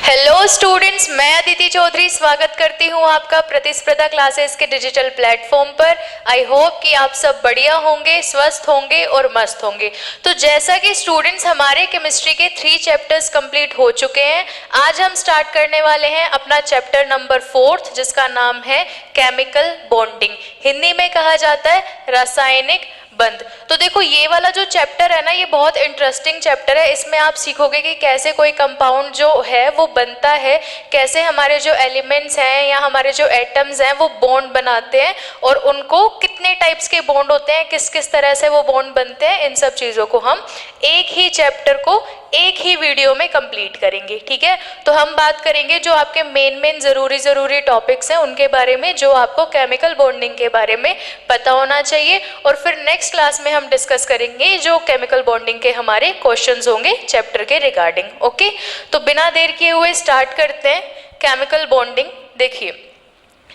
Hello students, मैं अदिति चौधरी स्वागत करती हूँ आपका प्रतिस्पर्धा क्लासेस के डिजिटल प्लेटफॉर्म पर। आई होप कि आप सब बढ़िया होंगे, स्वस्थ होंगे और मस्त होंगे। तो जैसा कि स्टूडेंट्स हमारे केमिस्ट्री के 3 चैप्टर्स कंप्लीट हो चुके हैं, आज हम स्टार्ट करने वाले हैं अपना चैप्टर नंबर 4 जिसका नाम है केमिकल बॉन्डिंग। हिंदी में कहा जाता है रासायनिक बंध। तो देखो ये वाला जो चैप्टर है ना, ये बहुत इंटरेस्टिंग चैप्टर है। इसमें आप सीखोगे कि कैसे कोई कंपाउंड जो है वो बनता है, कैसे हमारे जो एलिमेंट्स हैं या हमारे जो एटम्स हैं वो बॉन्ड बनाते हैं और उनको कितने टाइप्स के बॉन्ड होते हैं, किस किस तरह से वो बॉन्ड बनते हैं, इन सब चीज़ों को हम एक ही चैप्टर को एक ही वीडियो में कंप्लीट करेंगे। ठीक है, तो हम बात करेंगे जो आपके मेन ज़रूरी टॉपिक्स हैं उनके बारे में, जो आपको केमिकल बॉन्डिंग के बारे में पता होना चाहिए। और फिर नेक्स्ट क्लास में हम डिस्कस करेंगे जो केमिकल बॉन्डिंग के हमारे क्वेश्चंस होंगे चैप्टर के रिगार्डिंग। ओके, तो बिना देर किए हुए स्टार्ट करते हैं केमिकल बॉन्डिंग। देखिए,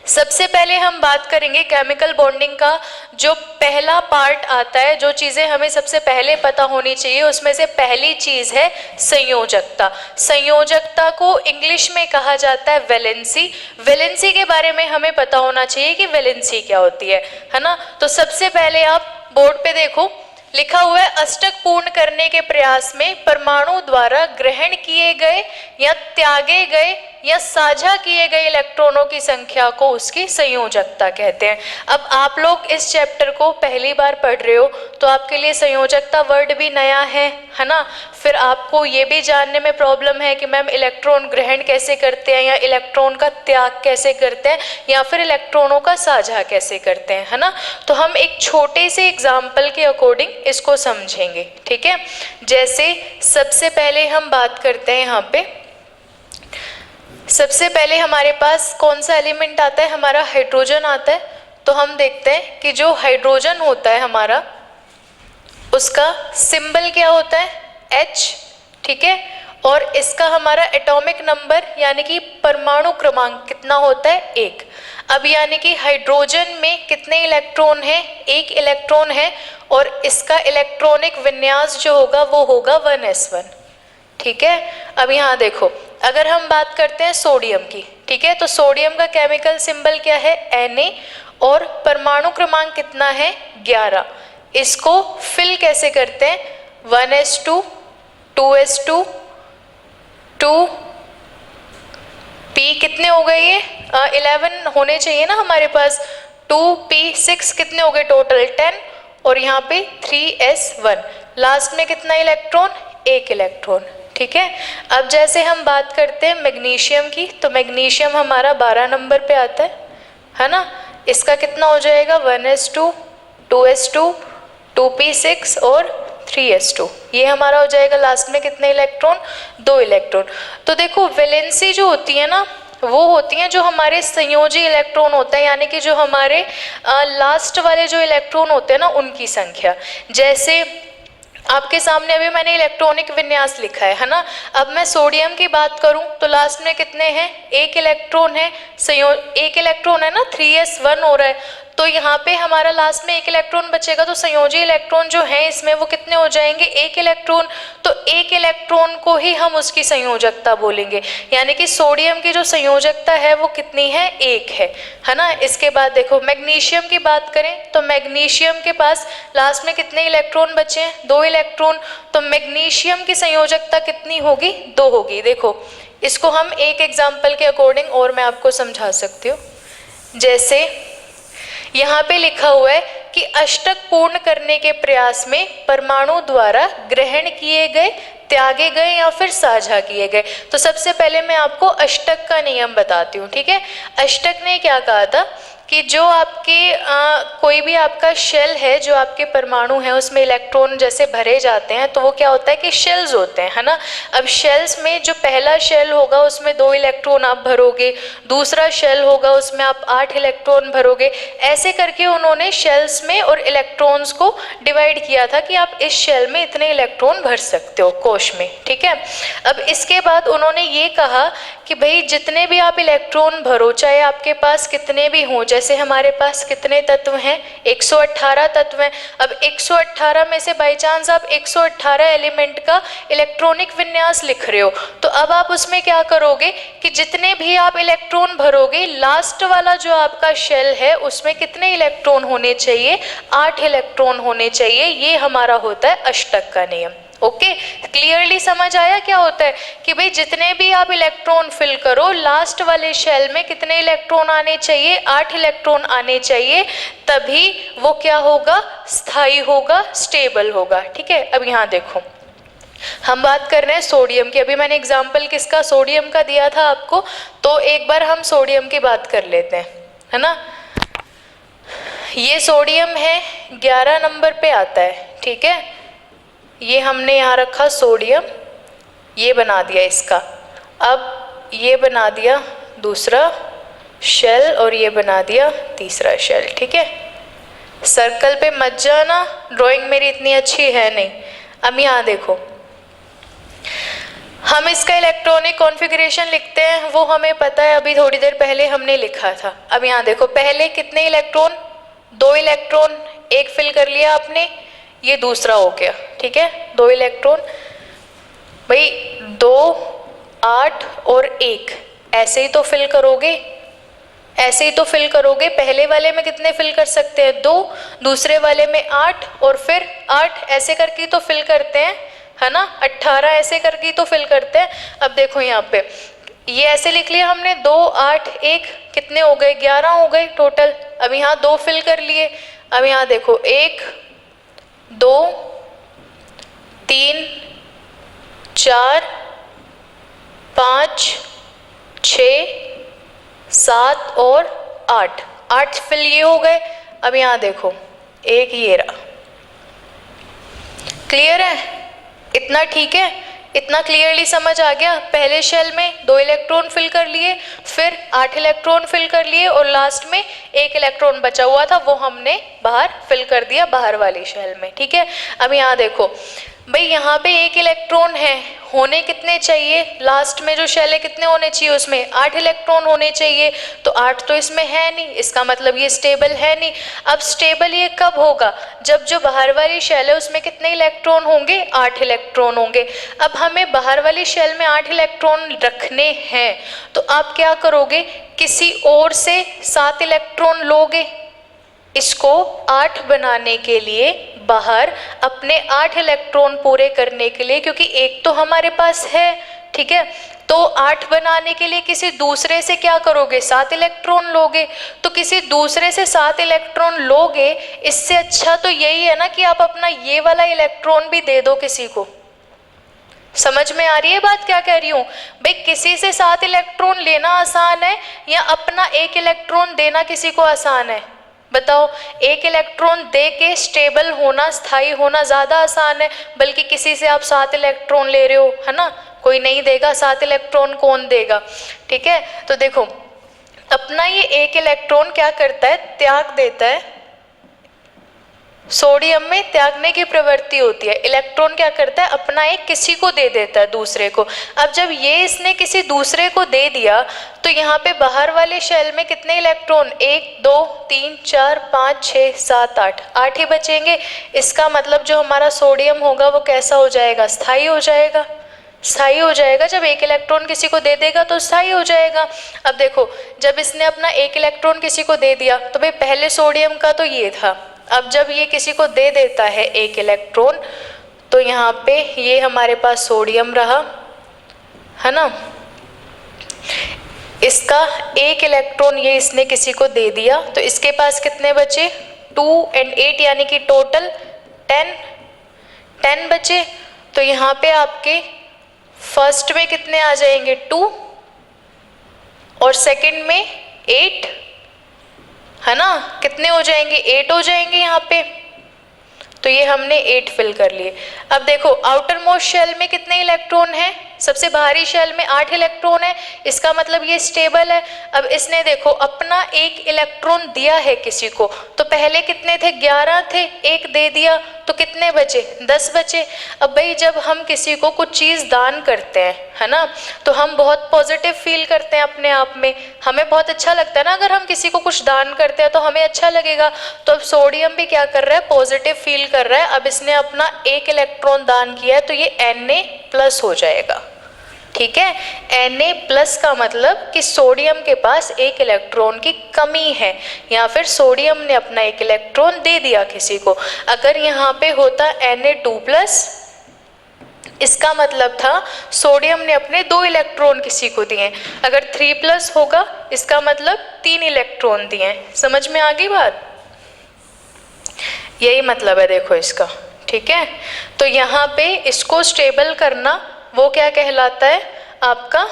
सबसे पहले हम बात करेंगे केमिकल बॉन्डिंग का जो पहला पार्ट आता है, जो चीज़ें हमें सबसे पहले पता होनी चाहिए, उसमें से पहली चीज़ है संयोजकता। संयोजकता को इंग्लिश में कहा जाता है वैलेंसी। वैलेंसी के बारे में हमें पता होना चाहिए कि वैलेंसी क्या होती है ना। तो सबसे पहले आप बोर्ड पे देखो, लिखा हुआ है अष्टक पूर्ण करने के प्रयास में परमाणु द्वारा ग्रहण किए गए या त्यागे गए या साझा किए गए इलेक्ट्रॉनों की संख्या को उसकी संयोजकता कहते हैं। अब आप लोग इस चैप्टर को पहली बार पढ़ रहे हो तो आपके लिए संयोजकता वर्ड भी नया है ना। फिर आपको ये भी जानने में प्रॉब्लम है कि मैम इलेक्ट्रॉन ग्रहण कैसे करते हैं या इलेक्ट्रॉन का त्याग कैसे करते हैं या फिर इलेक्ट्रॉनों का साझा कैसे करते हैं, है ना। तो हम एक छोटे से एग्जाम्पल के अकॉर्डिंग इसको समझेंगे। ठीक है, जैसे सबसे पहले हम बात करते हैं यहाँ पे, सबसे पहले हमारे पास कौन सा एलिमेंट आता है, हमारा हाइड्रोजन आता है। तो हम देखते हैं कि जो हाइड्रोजन होता है हमारा, उसका सिंबल क्या होता है, H। ठीक है, और इसका हमारा एटॉमिक नंबर यानी कि परमाणु क्रमांक कितना होता है, 1। अब यानी कि हाइड्रोजन में कितने इलेक्ट्रॉन हैं, 1 इलेक्ट्रॉन है और इसका इलेक्ट्रॉनिक विन्यास जो होगा वो होगा 1s1। ठीक है, अब यहाँ देखो, अगर हम बात करते हैं सोडियम की, ठीक है, तो सोडियम का केमिकल सिंबल क्या है, Na, और परमाणु क्रमांक कितना है, 11। इसको फिल कैसे करते हैं, 1s2, 2s2, 2p कितने हो गए, ये 11 होने चाहिए ना हमारे पास, 2p6 कितने हो गए टोटल, 10, और यहाँ पे 3s1। लास्ट में कितना इलेक्ट्रॉन, 1 इलेक्ट्रॉन। ठीक है, अब जैसे हम बात करते हैं मैग्नीशियम की, तो मैग्नीशियम हमारा 12 नंबर पे आता है ना। इसका कितना हो जाएगा, 1s2, 2s2, 2p6 और 3s2। ये हमारा हो जाएगा लास्ट में कितने इलेक्ट्रॉन, 2 इलेक्ट्रॉन। तो देखो वैलेंसी जो होती है ना, वो होती हैं जो हमारे संयोजी इलेक्ट्रॉन होते हैं, यानी कि जो हमारे लास्ट वाले जो इलेक्ट्रॉन होते हैं ना उनकी संख्या। जैसे आपके सामने अभी मैंने इलेक्ट्रॉनिक विन्यास लिखा है ना। अब मैं सोडियम की बात करूं तो लास्ट में कितने हैं, 1 इलेक्ट्रॉन है, 1 इलेक्ट्रॉन है ना, 3s1 हो रहा है। तो यहाँ पे हमारा लास्ट में 1 इलेक्ट्रॉन बचेगा, तो संयोजी इलेक्ट्रॉन जो है इसमें वो कितने हो जाएंगे, 1 इलेक्ट्रॉन। तो 1 इलेक्ट्रॉन को ही हम उसकी संयोजकता बोलेंगे, यानी कि सोडियम की जो संयोजकता है वो कितनी है, 1 है ना। इसके बाद देखो मैग्नीशियम की बात करें तो मैग्नीशियम के पास लास्ट में कितने इलेक्ट्रॉन बचे हैं, 2 इलेक्ट्रॉन। तो मैग्नीशियम की संयोजकता कितनी होगी, 2 होगी। देखो इसको हम एक एग्जाम्पल के अकॉर्डिंग और मैं आपको समझा सकती हूँ। जैसे यहाँ पे लिखा हुआ है कि अष्टक पूर्ण करने के प्रयास में परमाणु द्वारा ग्रहण किए गए, त्यागे गए या फिर साझा किए गए। तो सबसे पहले मैं आपको अष्टक का नियम बताती हूँ। ठीक है, अष्टक ने क्या कहा था कि जो आपके कोई भी आपका शेल है, जो आपके परमाणु है उसमें इलेक्ट्रॉन जैसे भरे जाते हैं तो वो क्या होता है कि शेल्स होते हैं, है ना। अब शेल्स में जो पहला शेल होगा उसमें 2 इलेक्ट्रॉन आप भरोगे, दूसरा शेल होगा उसमें आप 8 इलेक्ट्रॉन भरोगे। ऐसे करके उन्होंने शेल्स में और इलेक्ट्रॉन्स को डिवाइड किया था कि आप इस शेल में इतने इलेक्ट्रॉन भर सकते हो कोश में, ठीक है। अब इसके बाद उन्होंने ये कहा कि भाई जितने भी आप इलेक्ट्रॉन भरो, चाहे आपके पास कितने भी हों, जैसे हमारे पास कितने तत्व हैं, 118 तत्व हैं। अब 118 में से बाई चांस आप 118 एलिमेंट का इलेक्ट्रॉनिक विन्यास लिख रहे हो, तो अब आप उसमें क्या करोगे कि जितने भी आप इलेक्ट्रॉन भरोगे, लास्ट वाला जो आपका शेल है उसमें कितने इलेक्ट्रॉन होने चाहिए, 8 इलेक्ट्रॉन होने चाहिए। ये हमारा होता है अष्टक का नियम। ओके, क्लियरली समझ आया क्या होता है कि भाई जितने भी आप इलेक्ट्रॉन फिल करो, लास्ट वाले शेल में कितने इलेक्ट्रॉन आने चाहिए, 8 इलेक्ट्रॉन आने चाहिए, तभी वो क्या होगा, स्थायी होगा, स्टेबल होगा, ठीक है। अब यहाँ देखो, हम बात कर रहे हैं सोडियम की। अभी मैंने एग्जाम्पल किसका, सोडियम का दिया था आपको, तो एक बार हम सोडियम की बात कर लेते हैं, है ना। ये सोडियम है, 11 नंबर पे आता है, ठीक है। ये हमने यहाँ रखा सोडियम, ये बना दिया इसका। अब ये बना दिया दूसरा शेल और ये बना दिया तीसरा शेल, ठीक है। सर्कल पे मत जाना, ड्राइंग मेरी इतनी अच्छी है नहीं। अब यहाँ देखो, हम इसका इलेक्ट्रॉनिक कॉन्फ़िगरेशन लिखते हैं, वो हमें पता है, अभी थोड़ी देर पहले हमने लिखा था। अब यहाँ देखो, पहले कितने इलेक्ट्रॉन, 2 इलेक्ट्रॉन, एक फिल कर लिया आपने, ये दूसरा हो गया, ठीक है, 2 इलेक्ट्रॉन। भाई 2, 8 और 1 ऐसे ही तो फिल करोगे, ऐसे ही तो फिल करोगे। पहले वाले में कितने फिल कर सकते हैं, 2, दूसरे वाले में 8 और फिर 8, ऐसे करके तो फिल करते हैं, है ना। 18 ऐसे करके तो फिल करते हैं। अब देखो यहाँ पे ये ऐसे लिख लिया हमने, 2, 8, 1 कितने हो गए, 11 हो गए टोटल। अब यहाँ 2 फिल कर लिए। अब यहाँ देखो 1, 2, 3, 4, 5, 6, 7 और 8, 8 फिल ये हो गए। अब यहाँ देखो, एक ये रहा। क्लियर है, इतना ठीक है, इतना क्लियरली समझ आ गया। पहले शेल में 2 इलेक्ट्रॉन फिल कर लिए, फिर 8 इलेक्ट्रॉन फिल कर लिए और लास्ट में 1 इलेक्ट्रॉन बचा हुआ था, वो हमने बाहर फिल कर दिया, बाहर वाली शेल में, ठीक है। अब यहाँ देखो भाई, यहाँ पे 1 इलेक्ट्रॉन है, होने कितने चाहिए, लास्ट में जो शेल है कितने होने चाहिए, उसमें 8 इलेक्ट्रॉन होने चाहिए। तो 8 तो इसमें है नहीं, इसका मतलब ये स्टेबल है नहीं। अब स्टेबल ये कब होगा, जब जो बाहर वाली शेल है उसमें कितने इलेक्ट्रॉन होंगे, 8 इलेक्ट्रॉन होंगे। अब हमें बाहर वाली शेल में 8 इलेक्ट्रॉन रखने हैं, तो आप क्या करोगे, किसी और से 7 इलेक्ट्रॉन लोगे, इसको 8 बनाने के लिए, बाहर अपने 8 इलेक्ट्रॉन पूरे करने के लिए, क्योंकि एक तो हमारे पास है, ठीक है। तो 8 बनाने के लिए किसी दूसरे से क्या करोगे, 7 इलेक्ट्रॉन लोगे। तो किसी दूसरे से 7 इलेक्ट्रॉन लोगे, इससे अच्छा तो यही है ना कि आप अपना ये वाला इलेक्ट्रॉन भी दे दो किसी को। समझ में आ रही है बात क्या कह रही हूँ भाई, किसी से 7 इलेक्ट्रॉन लेना आसान है या अपना 1 इलेक्ट्रॉन देना किसी को आसान है, बताओ। 1 इलेक्ट्रॉन दे के स्टेबल होना, स्थायी होना ज़्यादा आसान है, बल्कि किसी से आप 7 इलेक्ट्रॉन ले रहे हो, है ना, कोई नहीं देगा 7 इलेक्ट्रॉन, कौन देगा, ठीक है। तो देखो, अपना ये 1 इलेक्ट्रॉन क्या करता है, त्याग देता है। सोडियम में त्यागने की प्रवृत्ति होती है, इलेक्ट्रॉन क्या करता है, अपना एक किसी को दे देता है, दूसरे को। अब जब ये इसने किसी दूसरे को दे दिया, तो यहाँ पे बाहर वाले शेल में कितने इलेक्ट्रॉन, 1, 2, 3, 4, 5, 6, 7, 8, 8 ही बचेंगे। इसका मतलब जो हमारा सोडियम होगा वो कैसा हो जाएगा, स्थायी हो जाएगा, स्थायी हो जाएगा। जब 1 इलेक्ट्रॉन किसी को दे देगा तो स्थायी हो जाएगा। अब देखो, जब इसने अपना 1 इलेक्ट्रॉन किसी को दे दिया, तो भाई पहले सोडियम का तो ये था, अब जब ये किसी को दे देता है 1 इलेक्ट्रॉन, तो यहाँ पे ये हमारे पास सोडियम रहा, है ना। इसका 1 इलेक्ट्रॉन ये इसने किसी को दे दिया, तो इसके पास कितने बचे, 2 और 8 यानी कि टोटल 10 बचे। तो यहाँ पे आपके फर्स्ट में कितने आ जाएंगे, 2 और सेकंड में 8, है ना, कितने हो जाएंगे, 8 हो जाएंगे यहाँ पे। तो ये हमने 8 फिल कर लिए। अब देखो, आउटर मोस्ट शेल में कितने इलेक्ट्रॉन हैं, सबसे बाहरी शेल में 8 इलेक्ट्रॉन है, इसका मतलब ये स्टेबल है। अब इसने देखो अपना 1 इलेक्ट्रॉन दिया है किसी को, तो पहले कितने थे, 11 थे, 1 दे दिया, तो कितने बचे, 10 बचे। अब भाई जब हम किसी को कुछ चीज़ दान करते हैं, है ना, तो हम बहुत पॉजिटिव फील करते हैं अपने आप में, हमें बहुत अच्छा लगता है ना, अगर हम किसी को कुछ दान करते हैं तो हमें अच्छा लगेगा। तो अब सोडियम भी क्या कर रहा है, पॉजिटिव फील कर रहा है। अब इसने अपना 1 इलेक्ट्रॉन दान किया है तो ये Na+ हो जाएगा, ठीक है। Na+ का मतलब कि सोडियम के पास 1 इलेक्ट्रॉन की कमी है, या फिर सोडियम ने अपना 1 इलेक्ट्रॉन दे दिया किसी को। अगर यहाँ पे होता Na2+, इसका मतलब था सोडियम ने अपने 2 इलेक्ट्रॉन किसी को दिए। अगर 3+ होगा, इसका मतलब 3 इलेक्ट्रॉन दिए। समझ में आ गई बात? यही मतलब है देखो इसका, ठीक है। तो यहाँ पे इसको स्टेबल करना वो क्या कहलाता है, आपका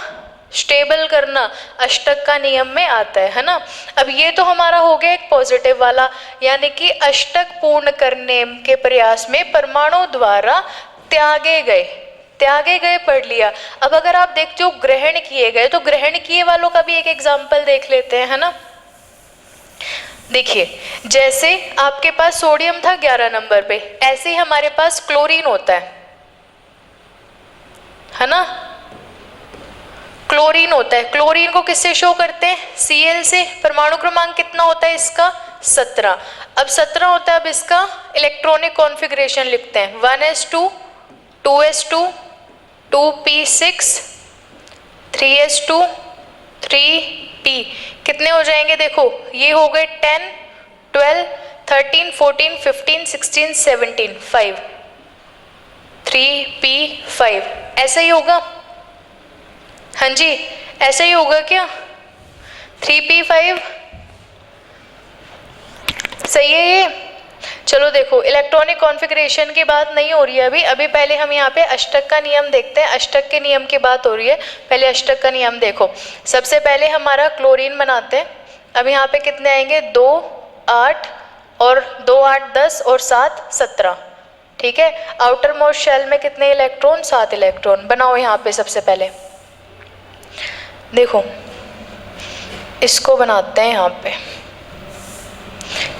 स्टेबल करना अष्टक का नियम में आता है ना। अब ये तो हमारा हो गया एक पॉजिटिव वाला, यानी कि अष्टक पूर्ण करने के प्रयास में परमाणु द्वारा त्यागे गए पढ़ लिया। अब अगर आप देखते हो ग्रहण किए गए, तो ग्रहण किए वालों का भी एक एग्जाम्पल देख लेते हैं, है ना। देखिए जैसे आपके पास सोडियम था 11 नंबर पे, ऐसे ही हमारे पास क्लोरीन होता है ना। क्लोरीन होता है, क्लोरीन को किससे शो करते हैं, Cl से। परमाणु क्रमांक कितना होता है इसका, 17। अब 17 होता है, अब इसका इलेक्ट्रॉनिक कॉन्फ़िगरेशन लिखते हैं, 1s2 2s2 2p6 3s2 3p। कितने हो जाएंगे देखो, ये हो गए 10 12 13 14 15 16 17 5 3p5, ऐसा ही होगा। हाँ जी ऐसा ही होगा क्या, 3p5 सही है ये। चलो देखो इलेक्ट्रॉनिक कॉन्फ़िगरेशन की बात नहीं हो रही है अभी पहले हम यहाँ पे अष्टक का नियम देखते हैं। अष्टक के नियम की बात हो रही है, पहले अष्टक का नियम देखो। सबसे पहले हमारा क्लोरीन बनाते हैं। अब यहाँ पे कितने आएंगे, 2 8 और 2 8 10 और 7 17, ठीक है। आउटर मोस्ट शेल में कितने इलेक्ट्रॉन, 7 इलेक्ट्रॉन। बनाओ यहाँ पे सबसे पहले, देखो इसको बनाते हैं यहाँ पे।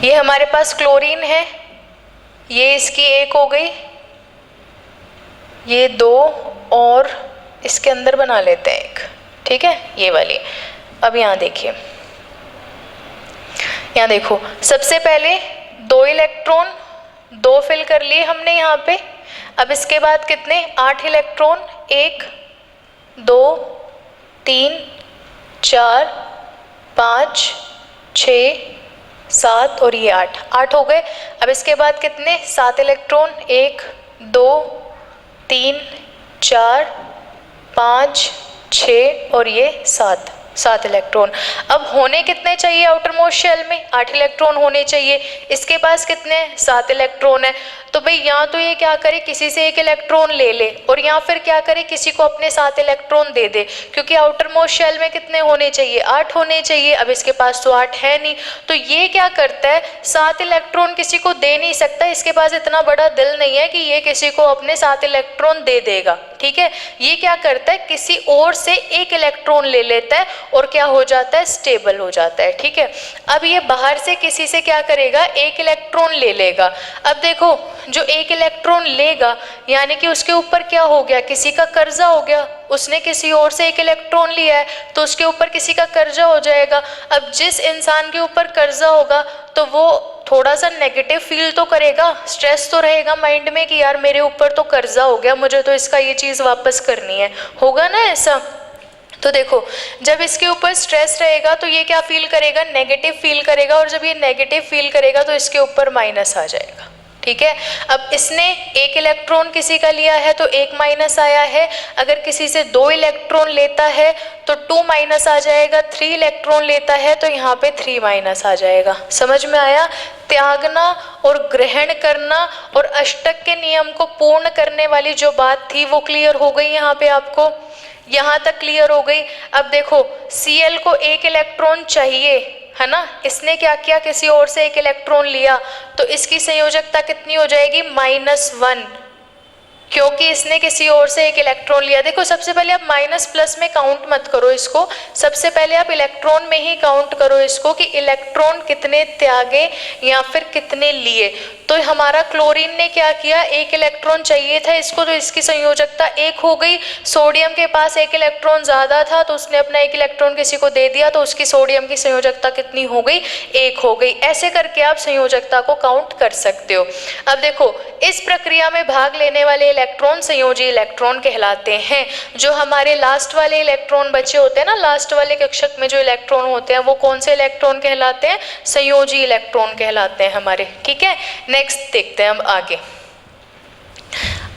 ये हमारे पास क्लोरीन है, ये इसकी 1 हो गई, ये 2 और इसके अंदर बना लेते हैं 1, ठीक है, ये वाली। अब यहाँ देखिए, यहाँ देखो सबसे पहले 2 इलेक्ट्रॉन 2 फिल कर लिए हमने यहाँ पे। अब इसके बाद कितने, 8 इलेक्ट्रॉन, 1 2 3 4 5 6 7 और ये 8 हो गए। अब इसके बाद कितने, 7 इलेक्ट्रॉन, 1 2 3 4 5 6 और ये 7 इलेक्ट्रॉन। अब होने कितने चाहिए आउटर मोस्ट शेल में, 8 इलेक्ट्रॉन होने चाहिए। इसके पास कितने, 7 इलेक्ट्रॉन है। तो भाई यहाँ तो ये क्या करे, किसी से 1 इलेक्ट्रॉन ले ले, और यहाँ फिर क्या करे, किसी को अपने 7 इलेक्ट्रॉन दे दे, क्योंकि आउटर मोस्ट शेल में कितने होने चाहिए, 8 होने चाहिए। अब इसके पास तो 8 है नहीं, तो ये क्या करता है, 7 इलेक्ट्रॉन किसी को दे नहीं सकता। इसके पास इतना बड़ा दिल नहीं है कि ये किसी को अपने 7 इलेक्ट्रॉन दे देगा, ठीक है। ये क्या करता है, किसी और से 1 इलेक्ट्रॉन ले लेता है और क्या हो जाता है, स्टेबल हो जाता है, ठीक है। अब ये बाहर से किसी से क्या करेगा, 1 इलेक्ट्रॉन ले लेगा। अब देखो जो 1 इलेक्ट्रॉन लेगा यानी कि उसके ऊपर क्या हो गया, किसी का कर्जा हो गया। उसने किसी और से 1 इलेक्ट्रॉन लिया है तो उसके ऊपर किसी का कर्जा हो जाएगा। अब जिस इंसान के ऊपर कर्जा होगा तो वो थोड़ा सा नेगेटिव फील तो करेगा, स्ट्रेस तो रहेगा माइंड में कि यार मेरे ऊपर तो कर्जा हो गया, मुझे तो इसका ये चीज़ वापस करनी है, होगा ना ऐसा। तो देखो जब इसके ऊपर स्ट्रेस रहेगा तो ये क्या फील करेगा, नेगेटिव फील करेगा, और जब ये नेगेटिव फील करेगा तो इसके ऊपर माइनस आ जाएगा, ठीक है। अब इसने 1 इलेक्ट्रॉन किसी का लिया है तो 1 माइनस आया है। अगर किसी से 2 इलेक्ट्रॉन लेता है तो 2 माइनस आ जाएगा। 3 इलेक्ट्रॉन लेता है तो यहाँ पे 3 माइनस आ जाएगा। समझ में आया, त्यागना और ग्रहण करना और अष्टक के नियम को पूर्ण करने वाली जो बात थी वो क्लियर हो गई यहाँ पे आपको, यहाँ तक क्लियर हो गई। अब देखो Cl को 1 इलेक्ट्रॉन चाहिए, है ना, इसने क्या किया, किसी और से 1 इलेक्ट्रॉन लिया, तो इसकी संयोजकता कितनी हो जाएगी, -1, क्योंकि इसने किसी और से एक इलेक्ट्रॉन लिया। देखो सबसे पहले आप माइनस प्लस में काउंट मत करो इसको, सबसे पहले आप इलेक्ट्रॉन में ही काउंट करो इसको कि इलेक्ट्रॉन कितने त्यागे या फिर कितने लिए। तो हमारा क्लोरीन ने क्या किया, एक इलेक्ट्रॉन चाहिए था इसको, तो इसकी संयोजकता एक हो गई। सोडियम के पास एक इलेक्ट्रॉन ज़्यादा था तो उसने अपना एक इलेक्ट्रॉन किसी को दे दिया, तो उसकी सोडियम की संयोजकता कितनी हो गई, एक हो गई। ऐसे करके आप संयोजकता को काउंट कर सकते हो। अब देखो इस प्रक्रिया में भाग लेने वाले इलेक्ट्रॉन संयोजी इलेक्ट्रॉन कहलाते हैं। जो हमारे लास्ट वाले इलेक्ट्रॉन बचे होते हैं ना, लास्ट वाले कक्षक में जो इलेक्ट्रॉन होते हैं वो कौन से इलेक्ट्रॉन कहलाते हैं, संयोजी इलेक्ट्रॉन कहलाते हैं हमारे। ठीक है, नेक्स्ट देखते हैं हम आगे।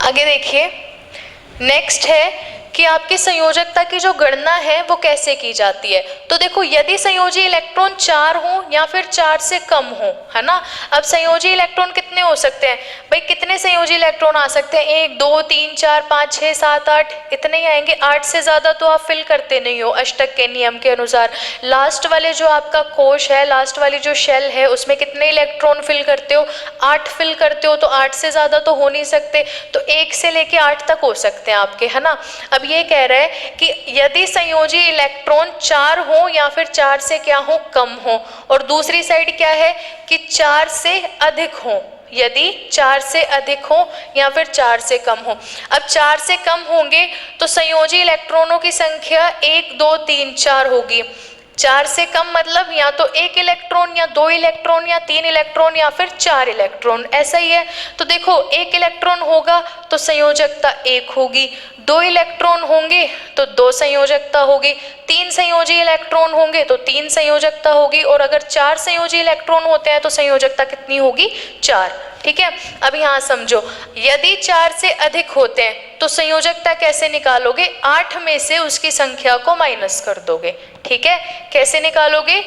आगे देखिए, नेक्स्ट है कि आपकी संयोजकता की जो गणना है वो कैसे की जाती है। तो देखो यदि संयोजी इलेक्ट्रॉन 4 हो या फिर 4 से कम हो, है ना। अब संयोजी इलेक्ट्रॉन कितने हो सकते हैं भाई, कितने संयोजी इलेक्ट्रॉन आ सकते हैं, 1 2 3 4 5 6 7 8, इतने ही आएंगे। 8 से ज़्यादा तो आप फिल करते नहीं हो अष्टक के नियम के अनुसार। लास्ट वाले जो आपका कोश है, लास्ट वाली जो शेल है, उसमें कितने इलेक्ट्रॉन फिल करते हो, 8 फिल करते हो, तो 8 से ज़्यादा तो हो नहीं सकते, तो 1 से लेके 8 तक हो सकते हैं आपके, है ना। अब ये कह रहा है कि यदि संयोजी इलेक्ट्रॉन 4 हो या फिर 4 से क्या हो, कम हो, और दूसरी साइड क्या है कि 4 से अधिक हो, यदि 4 से अधिक हो या फिर 4 से कम हो। अब 4 से कम होंगे तो संयोजी इलेक्ट्रॉनों की संख्या 1 2 3 4 होगी। 4 से कम मतलब या तो 1 इलेक्ट्रॉन या 2 इलेक्ट्रॉन या 3 इलेक्ट्रॉन या फिर 4 इलेक्ट्रॉन, ऐसा ही है। तो देखो 1 इलेक्ट्रॉन होगा तो संयोजकता 1 होगी, 2 इलेक्ट्रॉन होंगे तो 2 संयोजकता होगी, 3 संयोजी इलेक्ट्रॉन होंगे तो 3 संयोजकता होगी, और अगर 4 संयोजी इलेक्ट्रॉन होते हैं तो संयोजकता कितनी होगी, 4। ठीक है, अब यहाँ समझो, यदि 4 से अधिक होते हैं तो संयोजकता कैसे निकालोगे, 8 में से उसकी संख्या को माइनस कर दोगे। ठीक है, कैसे निकालोगे,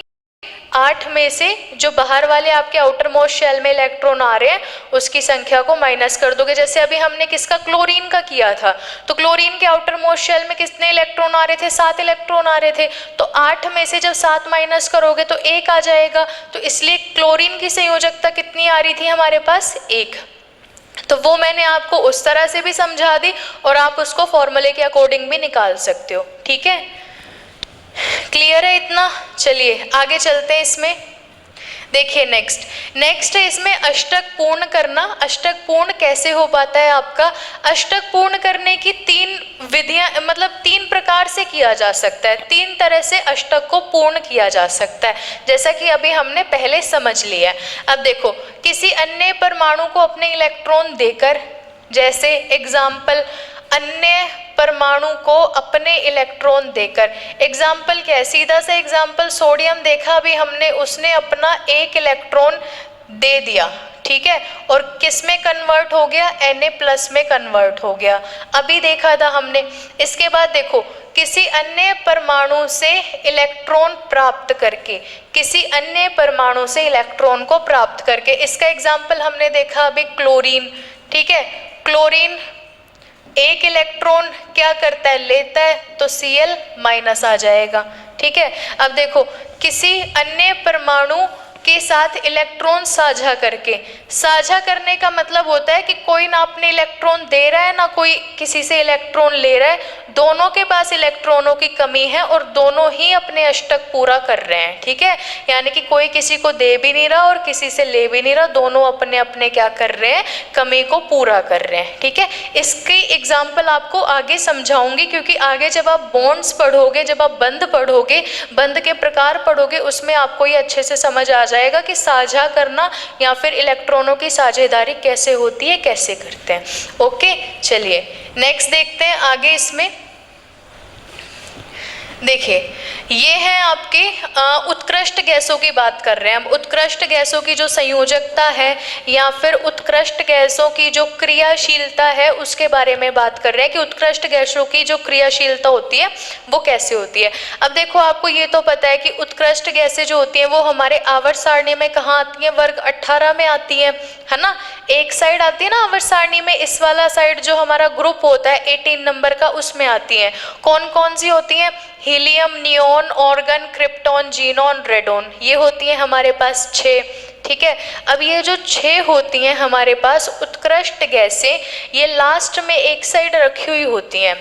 8 में से जो बाहर वाले आपके आउटर मोस्ट शेल में इलेक्ट्रॉन आ रहे हैं उसकी संख्या को माइनस कर दोगे। जैसे अभी हमने किसका, क्लोरीन का किया था, तो क्लोरीन के आउटर मोस्ट शेल में कितने इलेक्ट्रॉन आ रहे थे, 7 इलेक्ट्रॉन आ रहे थे, तो 8 में से जब 7 माइनस करोगे तो 1 आ जाएगा, तो इसलिए क्लोरीन की संयोजकता कितनी आ रही थी हमारे पास, 1। तो वो मैंने आपको उस तरह से भी समझा दी और आप उसको फॉर्मूले के अकॉर्डिंग भी निकाल सकते हो। ठीक है, क्लियर है इतना। चलिए आगे चलते हैं इसमें। देखिए नेक्स्ट है इसमें अष्टक पूर्ण करना। अष्टक पूर्ण कैसे हो पाता है आपका, अष्टक पूर्ण करने की 3 विधियां, मतलब 3 प्रकार से किया जा सकता है, 3 तरह से अष्टक को पूर्ण किया जा सकता है, जैसा कि अभी हमने पहले समझ लिया। अब देखो, किसी अन्य परमाणु को अपने इलेक्ट्रॉन देकर, जैसे एग्जाम्पल अन्य परमाणु को अपने इलेक्ट्रॉन देकर, एग्जाम्पल क्या है, सीधा सा एग्जाम्पल, सोडियम देखा अभी हमने, उसने अपना 1 इलेक्ट्रॉन दे दिया, ठीक है, और किस में कन्वर्ट हो गया, Na+ में कन्वर्ट हो गया, अभी देखा था हमने। इसके बाद देखो, किसी अन्य परमाणु से इलेक्ट्रॉन प्राप्त करके, किसी अन्य परमाणु से इलेक्ट्रॉन को प्राप्त करके, इसका एग्जाम्पल हमने देखा अभी क्लोरीन। ठीक है, क्लोरीन 1 इलेक्ट्रॉन क्या करता है, लेता है, तो Cl- आ जाएगा। ठीक है, अब देखो, किसी अन्य परमाणु के साथ इलेक्ट्रॉन साझा करके, साझा करने का मतलब होता है कि कोई ना अपने इलेक्ट्रॉन दे रहा है ना कोई किसी से इलेक्ट्रॉन ले रहा है, दोनों के पास इलेक्ट्रॉनों की कमी है और दोनों ही अपने अष्टक पूरा कर रहे हैं। ठीक है, यानी कि कोई किसी को दे भी नहीं रहा और किसी से ले भी नहीं रहा, दोनों अपने अपने क्या कर रहे हैं, कमी को पूरा कर रहे हैं। ठीक है, इसकी एग्जाम्पल आपको आगे समझाऊंगी, क्योंकि आगे जब आप बॉन्ड्स पढ़ोगे, जब आप बंध पढ़ोगे, बंध के प्रकार पढ़ोगे, उसमें आपको ये अच्छे से समझ आ जाएगा कि साझा करना या फिर इलेक्ट्रॉनों की साझेदारी कैसे होती है, कैसे करते हैं। ओके, चलिए नेक्स्ट देखते हैं आगे। इसमें देखिए, ये है आपके उत्कृष्ट गैसों की बात कर रहे हैं। अब उत्कृष्ट गैसों की जो संयोजकता है या फिर उत्कृष्ट गैसों की जो क्रियाशीलता है उसके बारे में बात कर रहे हैं कि उत्कृष्ट गैसों की जो क्रियाशीलता होती है वो कैसे होती है। अब देखो, आपको ये तो पता है कि उत्कृष्ट गैसें जो होती हैं वो हमारे आवर्त सारणी में कहाँ आती हैं, वर्ग 18 में आती हैं, है ना। एक साइड आती है ना आवर्त सारणी में, इस वाला साइड जो हमारा ग्रुप होता है 18 नंबर का, उसमें आती हैं। कौन कौन सी होती हैं, helium, neon, organ, krypton, xenon, radon, ये होती हैं हमारे पास 6। ठीक है। अब ये जो 6 होती हैं हमारे पास उत्कृष्ट गैसें, ये लास्ट में एक साइड रखी हुई होती हैं,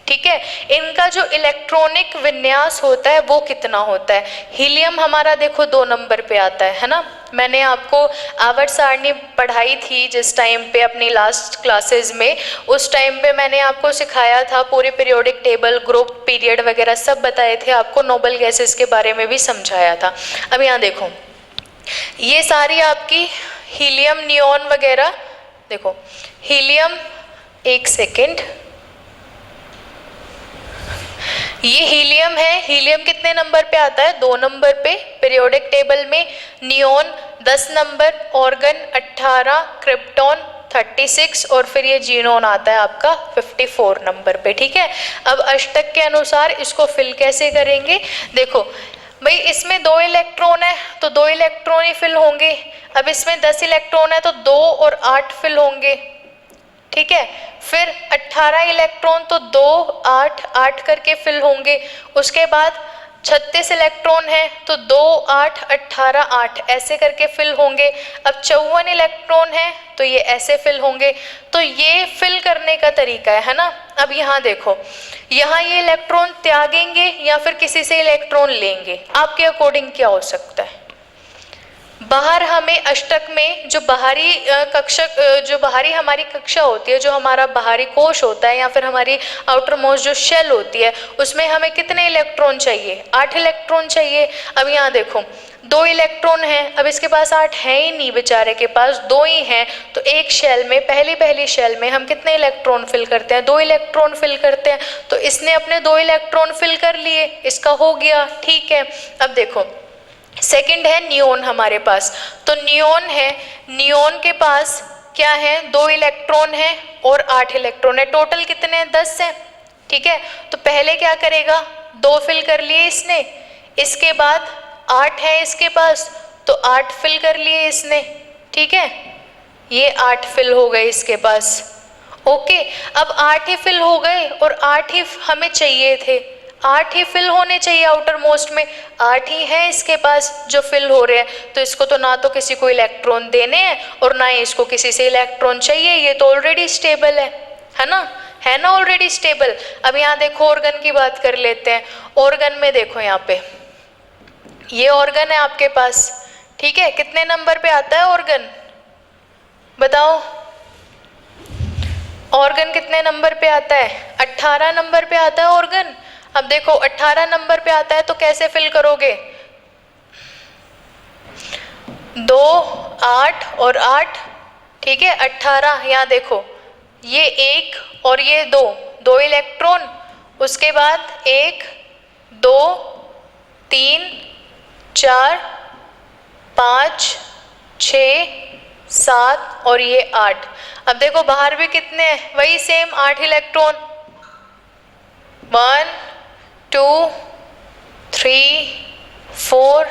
ठीक है। इनका जो इलेक्ट्रॉनिक विन्यास होता है वो कितना होता है? हीलियम हमारा देखो 2 नंबर पे आता है ना। मैंने आपको आवर्त सारणी पढ़ाई थी जिस टाइम पे अपनी लास्ट क्लासेस में, उस टाइम पे मैंने आपको सिखाया था, पूरे पीरियोडिक टेबल, ग्रुप, पीरियड वगैरह सब बताए थे आपको, नोबल गैसेस के बारे में भी समझाया था। अब यहाँ देखो, ये सारी आपकी हीलियम, नियॉन वगैरह, देखो हीलियम, एक सेकेंड, ये हीलियम है। हीलियम कितने नंबर पे आता है? 2 नंबर पे पीरियोडिक टेबल में। नियॉन 10 नंबर, ऑर्गन 18, क्रिप्टॉन 36 और फिर ये जीनोन आता है आपका 54 नंबर पे, ठीक है। अब अष्टक के अनुसार इसको फिल कैसे करेंगे? देखो भाई, इसमें 2 इलेक्ट्रॉन है तो 2 इलेक्ट्रॉन ही फिल होंगे। अब इसमें 10 इलेक्ट्रॉन है तो 2 और 8 फिल होंगे, ठीक है। फिर 18 इलेक्ट्रॉन तो 2, 8, 8 करके फिल होंगे। उसके बाद 36 इलेक्ट्रॉन है तो 2, 8, 18, 8 ऐसे करके फिल होंगे। अब 54 इलेक्ट्रॉन है तो ये ऐसे फिल होंगे। तो ये फिल करने का तरीका है ना। अब यहाँ देखो, यहाँ ये इलेक्ट्रॉन त्यागेंगे या फिर किसी से इलेक्ट्रॉन लेंगे, आपके अकॉर्डिंग क्या हो सकता है? बाहर हमें अष्टक में जो बाहरी कक्षक, जो बाहरी हमारी कक्षा होती है, जो हमारा बाहरी कोश होता है या फिर हमारी आउटर मोस्ट जो शेल होती है, उसमें हमें कितने इलेक्ट्रॉन चाहिए? 8 इलेक्ट्रॉन चाहिए। अब यहाँ देखो, 2 इलेक्ट्रॉन हैं, अब इसके पास 8 है ही नहीं, बेचारे के पास 2 ही हैं। तो एक शेल में, पहली शेल में हम कितने इलेक्ट्रॉन फिल करते हैं? 2 इलेक्ट्रॉन फिल करते हैं। तो इसने अपने 2 इलेक्ट्रॉन फिल कर लिए, इसका हो गया, ठीक है। अब देखो, सेकंड है नियॉन हमारे पास। तो नियॉन है, नियॉन के पास क्या है? 2 इलेक्ट्रॉन है और 8 इलेक्ट्रॉन है। टोटल कितने हैं? 10 है, ठीक है। तो पहले क्या करेगा? 2 फिल कर लिए इसने, इसके बाद 8 है इसके पास तो 8 फिल कर लिए इसने, ठीक है। ये 8 फिल हो गए इसके पास, ओके। अब 8 ही फिल हो गए और 8 ही हमें चाहिए थे, 8 ही फिल होने चाहिए आउटर मोस्ट में, 8 ही है इसके पास जो फिल हो रहे हैं। तो इसको तो ना तो किसी को इलेक्ट्रॉन देने हैं और ना ही इसको किसी से इलेक्ट्रॉन चाहिए, ये तो ऑलरेडी स्टेबल है ना, है ना, ऑलरेडी स्टेबल। अब यहाँ देखो ऑर्गन की बात कर लेते हैं। ऑर्गन में देखो, यहाँ पे ये ऑर्गन है आपके पास, ठीक है। कितने नंबर पे आता है ऑर्गन? बताओ, ऑर्गन कितने नंबर पे आता है? 18 नंबर पे आता है ऑर्गन। अब देखो 18 नंबर पे आता है तो कैसे फिल करोगे? 2, 8 और 8, ठीक है, 18। यहाँ देखो, ये 1 और ये 2, 2 इलेक्ट्रॉन। उसके बाद 1, 2, 3, 4, 5, 6, 7 और ये 8। अब देखो बाहर भी कितने हैं? वही सेम 8 इलेक्ट्रॉन। 1, 2, 3, 4,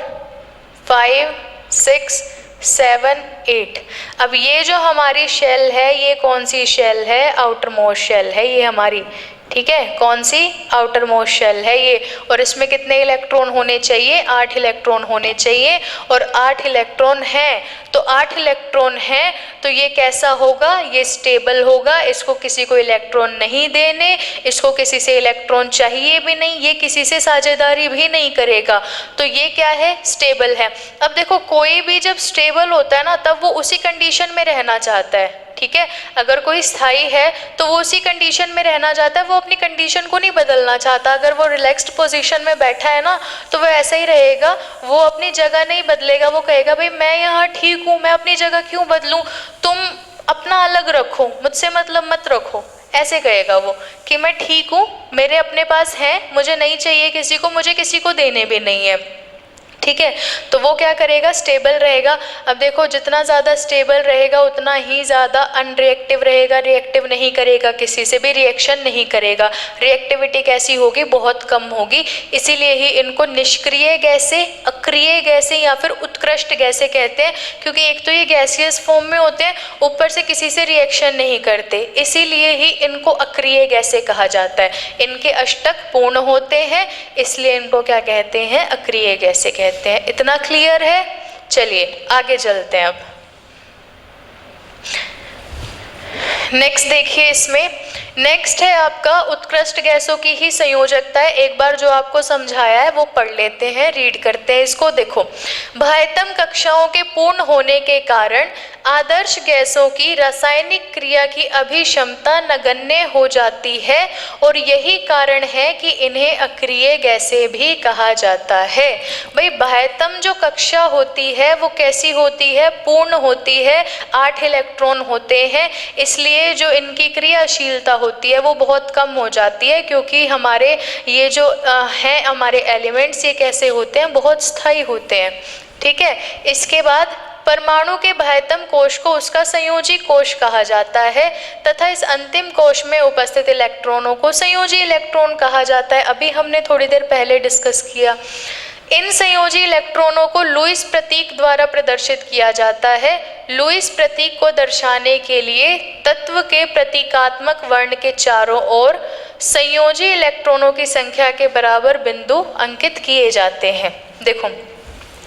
5, 6, 7, 8। अब ये जो हमारी शेल है, ये कौन सी शेल है? आउटर मोस्ट शेल है ये हमारी, ठीक है। कौन सी? आउटर मोस्ट शेल है ये। और इसमें कितने इलेक्ट्रॉन होने चाहिए? 8 इलेक्ट्रॉन होने चाहिए। और 8 इलेक्ट्रॉन हैं, तो 8 इलेक्ट्रॉन हैं तो ये कैसा होगा? ये स्टेबल होगा। इसको किसी को इलेक्ट्रॉन नहीं देने, इसको किसी से इलेक्ट्रॉन चाहिए भी नहीं, ये किसी से साझेदारी भी नहीं करेगा। तो ये क्या है? स्टेबल है। अब देखो, कोई भी जब स्टेबल होता है ना, तब वो उसी कंडीशन में रहना चाहता है, ठीक है। अगर कोई स्थायी है तो वो उसी कंडीशन में रहना चाहता है, वो अपनी कंडीशन को नहीं बदलना चाहता। अगर वो रिलैक्स्ड पोजीशन में बैठा है ना, तो वो ऐसा ही रहेगा, वो अपनी जगह नहीं बदलेगा। वो कहेगा भाई मैं यहाँ ठीक हूँ, मैं अपनी जगह क्यों बदलूँ, तुम अपना अलग रखो, मुझसे मतलब मत रखो, ऐसे कहेगा वो कि मैं ठीक हूँ, मेरे अपने पास है, मुझे नहीं चाहिए किसी को, मुझे किसी को देने भी नहीं है, ठीक है। तो वो क्या करेगा? स्टेबल रहेगा। अब देखो, जितना ज़्यादा स्टेबल रहेगा उतना ही ज़्यादा अनरिएक्टिव रहेगा, रिएक्टिव नहीं करेगा, किसी से भी रिएक्शन नहीं करेगा, रिएक्टिविटी कैसी होगी? बहुत कम होगी। इसीलिए ही इनको निष्क्रिय गैसें, अक्रिय गैसें या फिर उत्कृष्ट गैसें कहते हैं, क्योंकि एक तो ये गैसियस फॉर्म में होते हैं, ऊपर से किसी से रिएक्शन नहीं करते, इसीलिए ही इनको अक्रिय गैसें कहा जाता है। इनके अष्टक पूर्ण होते हैं, इसलिए इनको क्या कहते हैं? अक्रिय गैसें कहते हैं। इतना क्लियर है? चलिए आगे चलते हैं अब। नेक्स्ट देखिए, इसमें नेक्स्ट है आपका उत्कृष्ट गैसों की ही संयोजकता है। एक बार जो आपको समझाया है वो पढ़ लेते हैं, रीड करते हैं इसको। देखो, बाह्यतम कक्षाओं के पूर्ण होने के कारण आदर्श गैसों की रासायनिक क्रिया की अभिक्षमता नगण्य हो जाती है और यही कारण है कि इन्हें अक्रिय गैसें भी कहा जाता है। भाई बाह्यतम जो कक्षा होती है वो कैसी होती है? पूर्ण होती है, 8 इलेक्ट्रॉन होते हैं, इसलिए जो इनकी क्रियाशीलता होती है वो बहुत कम हो जाती है, क्योंकि हमारे ये जो हैं हमारे एलिमेंट्स, ये कैसे होते हैं? बहुत स्थायी होते हैं। ठीक है, इसके बाद परमाणु के बाह्यतम कोश को उसका संयोजी कोश कहा जाता है तथा इस अंतिम कोश में उपस्थित इलेक्ट्रॉनों को संयोजी इलेक्ट्रॉन कहा जाता है। अभी हमने थोड़ी देर पहले डिस्कस किया। इन संयोजी इलेक्ट्रॉनों को लुईस प्रतीक द्वारा प्रदर्शित किया जाता है। लुईस प्रतीक को दर्शाने के लिए तत्व के प्रतीकात्मक वर्ण के चारों ओर संयोजी इलेक्ट्रॉनों की संख्या के बराबर बिंदु अंकित किए जाते हैं। देखो,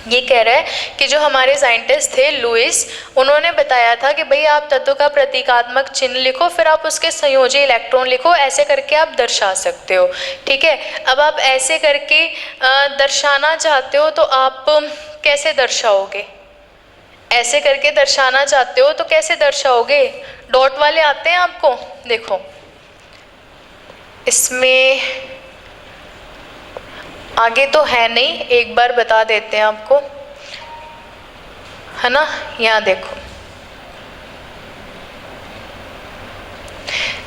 ये कह रहा है कि जो हमारे साइंटिस्ट थे लुईस, उन्होंने बताया था कि भाई आप तत्व का प्रतीकात्मक चिन्ह लिखो, फिर आप उसके संयोजी इलेक्ट्रॉन लिखो, ऐसे करके आप दर्शा सकते हो। ठीक है, अब आप ऐसे करके दर्शाना चाहते हो तो आप कैसे दर्शाओगे? ऐसे करके दर्शाना चाहते हो तो कैसे दर्शाओगे? डॉट वाले आते हैं आपको? देखो, इसमें आगे तो है नहीं, एक बार बता देते हैं आपको, है ना। यहाँ देखो,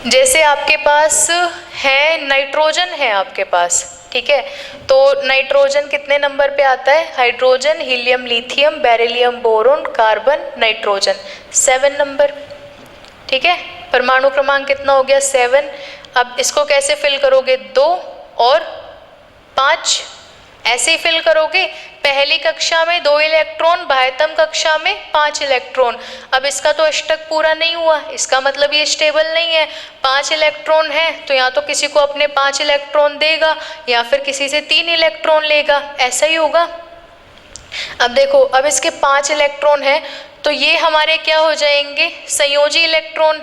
जैसे आपके पास है नाइट्रोजन है आपके पास, ठीक है, तो नाइट्रोजन कितने नंबर पे आता है? Hydrogen, helium, lithium, beryllium, boron, carbon, nitrogen, 7 number. ठीक है, परमाणु क्रमांक कितना हो गया? 7। अब इसको कैसे फिल करोगे? 2 और 5 ऐसे ही फिल करोगे। पहली कक्षा में 2 इलेक्ट्रॉन, बाह्यतम कक्षा में 5 इलेक्ट्रॉन। अब इसका तो अष्टक पूरा नहीं हुआ, इसका मतलब ये स्टेबल नहीं है। 5 इलेक्ट्रॉन है तो या तो किसी को अपने 5 इलेक्ट्रॉन देगा या फिर किसी से 3 इलेक्ट्रॉन लेगा, ऐसा ही होगा। अब देखो, अब इसके 5 इलेक्ट्रॉन है तो ये हमारे क्या हो जाएंगे? संयोजी इलेक्ट्रॉन।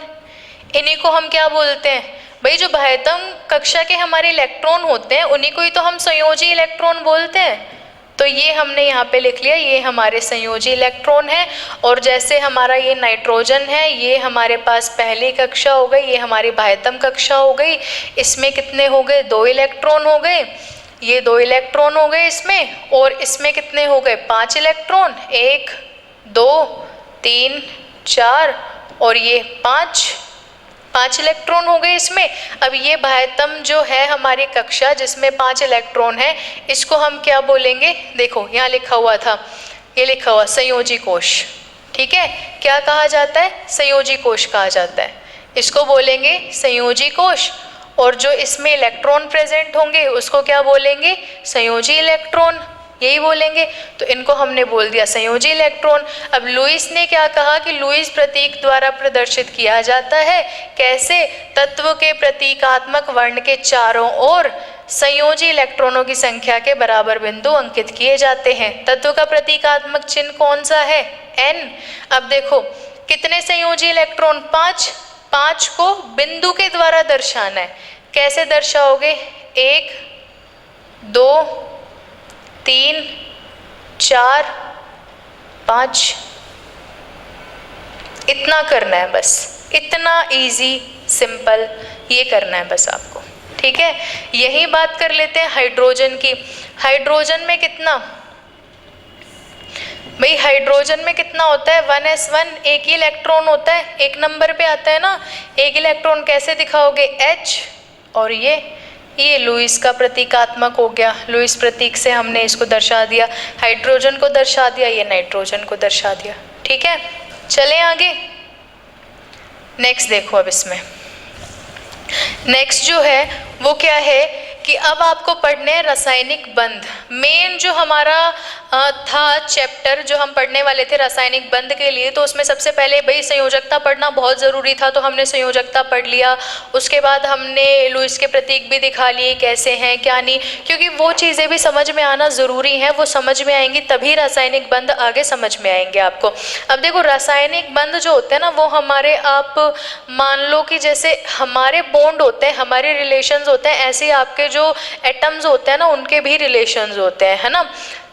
इन्हीं को हम क्या बोलते हैं? भाई जो बाह्यतम कक्षा के हमारे इलेक्ट्रॉन होते हैं उन्हीं को ही तो हम संयोजी इलेक्ट्रॉन बोलते हैं। तो ये हमने यहाँ पे लिख लिया, ये हमारे संयोजी इलेक्ट्रॉन है। और जैसे हमारा ये नाइट्रोजन है, ये हमारे पास पहली कक्षा हो गई, ये हमारी बाह्यतम कक्षा हो गई। इसमें कितने हो गए? 2 इलेक्ट्रॉन हो गए, ये 2 इलेक्ट्रॉन हो गए इसमें, और इसमें कितने हो गए? 5 इलेक्ट्रॉन, 1 2 3 4 और ये 5 इलेक्ट्रॉन हो गए इसमें। अब ये बाह्यतम जो है हमारी कक्षा जिसमें 5 इलेक्ट्रॉन है, इसको हम क्या बोलेंगे? देखो यहाँ लिखा हुआ था, ये लिखा हुआ संयोजी कोश। ठीक है, क्या कहा जाता है? संयोजी कोश कहा जाता है। इसको बोलेंगे संयोजी कोश, और जो इसमें इलेक्ट्रॉन प्रेजेंट होंगे उसको क्या बोलेंगे? संयोजी इलेक्ट्रॉन, यही बोलेंगे। तो इनको हमने बोल दिया संयोजी इलेक्ट्रॉन। अब लुईस ने क्या कहा कि लुईस प्रतीक द्वारा प्रदर्शित किया जाता है। कैसे? तत्व के प्रतीकात्मक वर्ण के चारों ओर संयोजी इलेक्ट्रॉनों की संख्या के बराबर बिंदु अंकित किए जाते हैं। तत्व का प्रतीकात्मक चिन्ह कौन सा है? N। अब देखो कितने संयोजी इलेक्ट्रॉन? 5 को बिंदु के द्वारा दर्शाना है। कैसे दर्शाओगे? 1 2 3 4 5, इतना करना है बस, इतना इजी सिंपल ये करना है बस आपको। ठीक है, यही बात कर लेते हैं हाइड्रोजन की। हाइड्रोजन में कितना? भाई हाइड्रोजन में कितना होता है? 1s1, एक ही इलेक्ट्रॉन होता है, 1 नंबर पे आता है ना। एक इलेक्ट्रॉन कैसे दिखाओगे? H। और ये लुईस का प्रतीकात्मक हो गया, लुईस प्रतीक से हमने इसको दर्शा दिया, हाइड्रोजन को दर्शा दिया, ये नाइट्रोजन को दर्शा दिया। ठीक है, चलें आगे। नेक्स्ट देखो, अब इसमें नेक्स्ट जो है वो क्या है कि अब आपको पढ़ने हैं रासायनिक बंध। मेन जो हमारा था चैप्टर जो हम पढ़ने वाले थे रासायनिक बंध के लिए, तो उसमें सबसे पहले भाई संयोजकता पढ़ना बहुत ज़रूरी था, तो हमने संयोजकता पढ़ लिया। उसके बाद हमने लुईस के प्रतीक भी दिखा लिए कैसे हैं क्या नहीं, क्योंकि वो चीज़ें भी समझ में आना ज़रूरी है, वो समझ में आएंगी तभी रासायनिक बंध आगे समझ में आएंगे आपको। अब देखो रासायनिक बंध जो होते हैं ना, वो हमारे, आप मान लो कि जैसे हमारे बॉन्ड होते हैं, हमारे रिलेशंस होते हैं, ऐसे आपके जो एटम्स होते हैं ना उनके भी रिलेशंस होते हैं, है ना।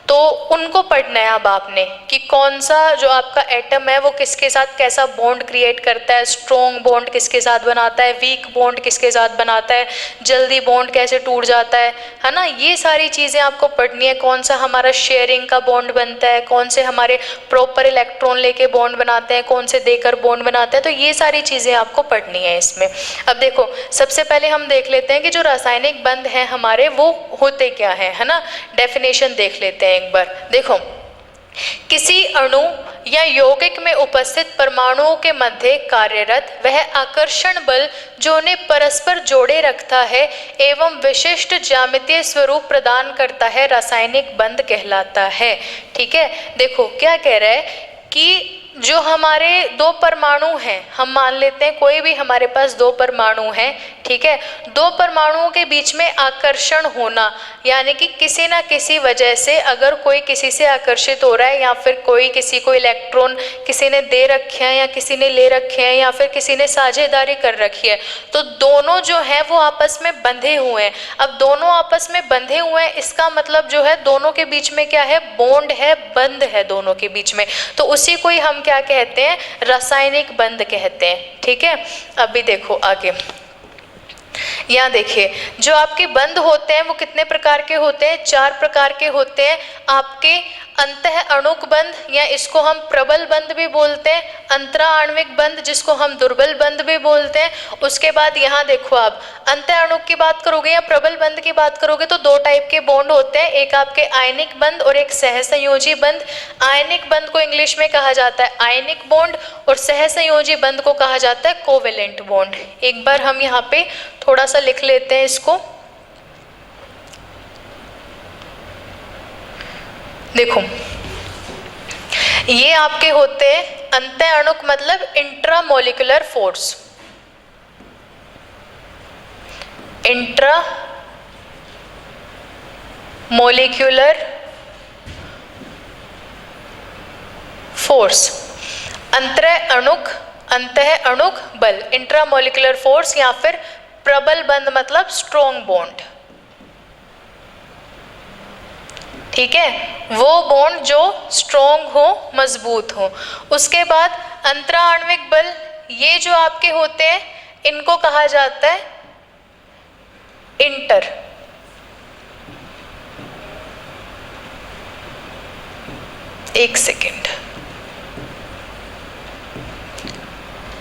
तो उनको पढ़ना है अब आपने कि कौन सा जो आपका एटम है वो किसके साथ कैसा बॉन्ड क्रिएट करता है, स्ट्रॉन्ग बॉन्ड किसके साथ बनाता है, वीक बॉन्ड किसके साथ बनाता है, जल्दी बॉन्ड कैसे टूट जाता है ना। ये सारी चीज़ें आपको पढ़नी है। कौन सा हमारा शेयरिंग का बॉन्ड बनता है, कौन से हमारे प्रॉपर इलेक्ट्रॉन लेके बॉन्ड बनाते हैं, कौन से देकर बॉन्ड बनाते हैं, तो ये सारी चीज़ें आपको पढ़नी है इसमें। अब देखो सबसे पहले हम देख लेते हैं कि जो रासायनिक बंध हैं हमारे वो होते क्या हैं, है ना। डेफिनेशन देख लेते हैं एक बार। देखो, किसी अणु या यौगिक में उपस्थित परमाणुओं के मध्य कार्यरत वह आकर्षण बल जो उन्हें परस्पर जोड़े रखता है एवं विशिष्ट ज्यामितीय स्वरूप प्रदान करता है, रासायनिक बंध कहलाता है। ठीक है, देखो क्या कह रहा है कि जो हमारे दो परमाणु हैं, हम मान लेते हैं कोई भी हमारे पास दो परमाणु हैं, ठीक है, दो परमाणुओं के बीच में आकर्षण होना, यानी कि किसी ना किसी वजह से अगर कोई किसी से आकर्षित हो रहा है या फिर कोई किसी को इलेक्ट्रॉन किसी ने दे रखे हैं या किसी ने ले रखे हैं या फिर किसी ने साझेदारी कर रखी है, तो दोनों जो है वो आपस में बंधे हुए हैं। अब दोनों आपस में बंधे हुए हैं, इसका मतलब जो है दोनों के बीच में क्या है, बॉन्ड है, बंध है दोनों के बीच में, तो उसी को ही हम क्या कहते हैं, रासायनिक बंध कहते हैं। ठीक है, अभी देखो आगे यहाँ देखिए, जो आपके बंध होते हैं वो कितने प्रकार के होते हैं, 4 प्रकार के होते हैं। आपके अंतः अणुक बंध या इसको हम प्रबल बंध भी बोलते हैं, अंतरा आणविक बंध जिसको हम दुर्बल बंध भी बोलते हैं। उसके बाद यहाँ देखो, आप अंतः अणुक की बात करोगे या प्रबल बंध की बात करोगे तो 2 टाइप के बॉन्ड होते हैं, एक आपके आयनिक बंध और एक सहसंयोजी बंध। आयनिक बंध को इंग्लिश में कहा जाता है आयनिक बॉन्ड और सहसंयोजी बंध को कहा जाता है कोवेलेंट बॉन्ड। एक बार हम यहाँ पे थोड़ा सा लिख लेते हैं इसको। देखो ये आपके होते हैं अंतः अणुक, मतलब intramolecular force, intra molecular force, अंतः अणुक बल, इंट्रामोलिकुलर फोर्स या फिर प्रबल बंध मतलब स्ट्रॉन्ग बॉन्ड। ठीक है, वो बॉन्ड जो स्ट्रॉन्ग हो, मजबूत हो। उसके बाद अंतरा आणविक बल, ये जो आपके होते हैं इनको कहा जाता है इंटर। एक सेकेंड,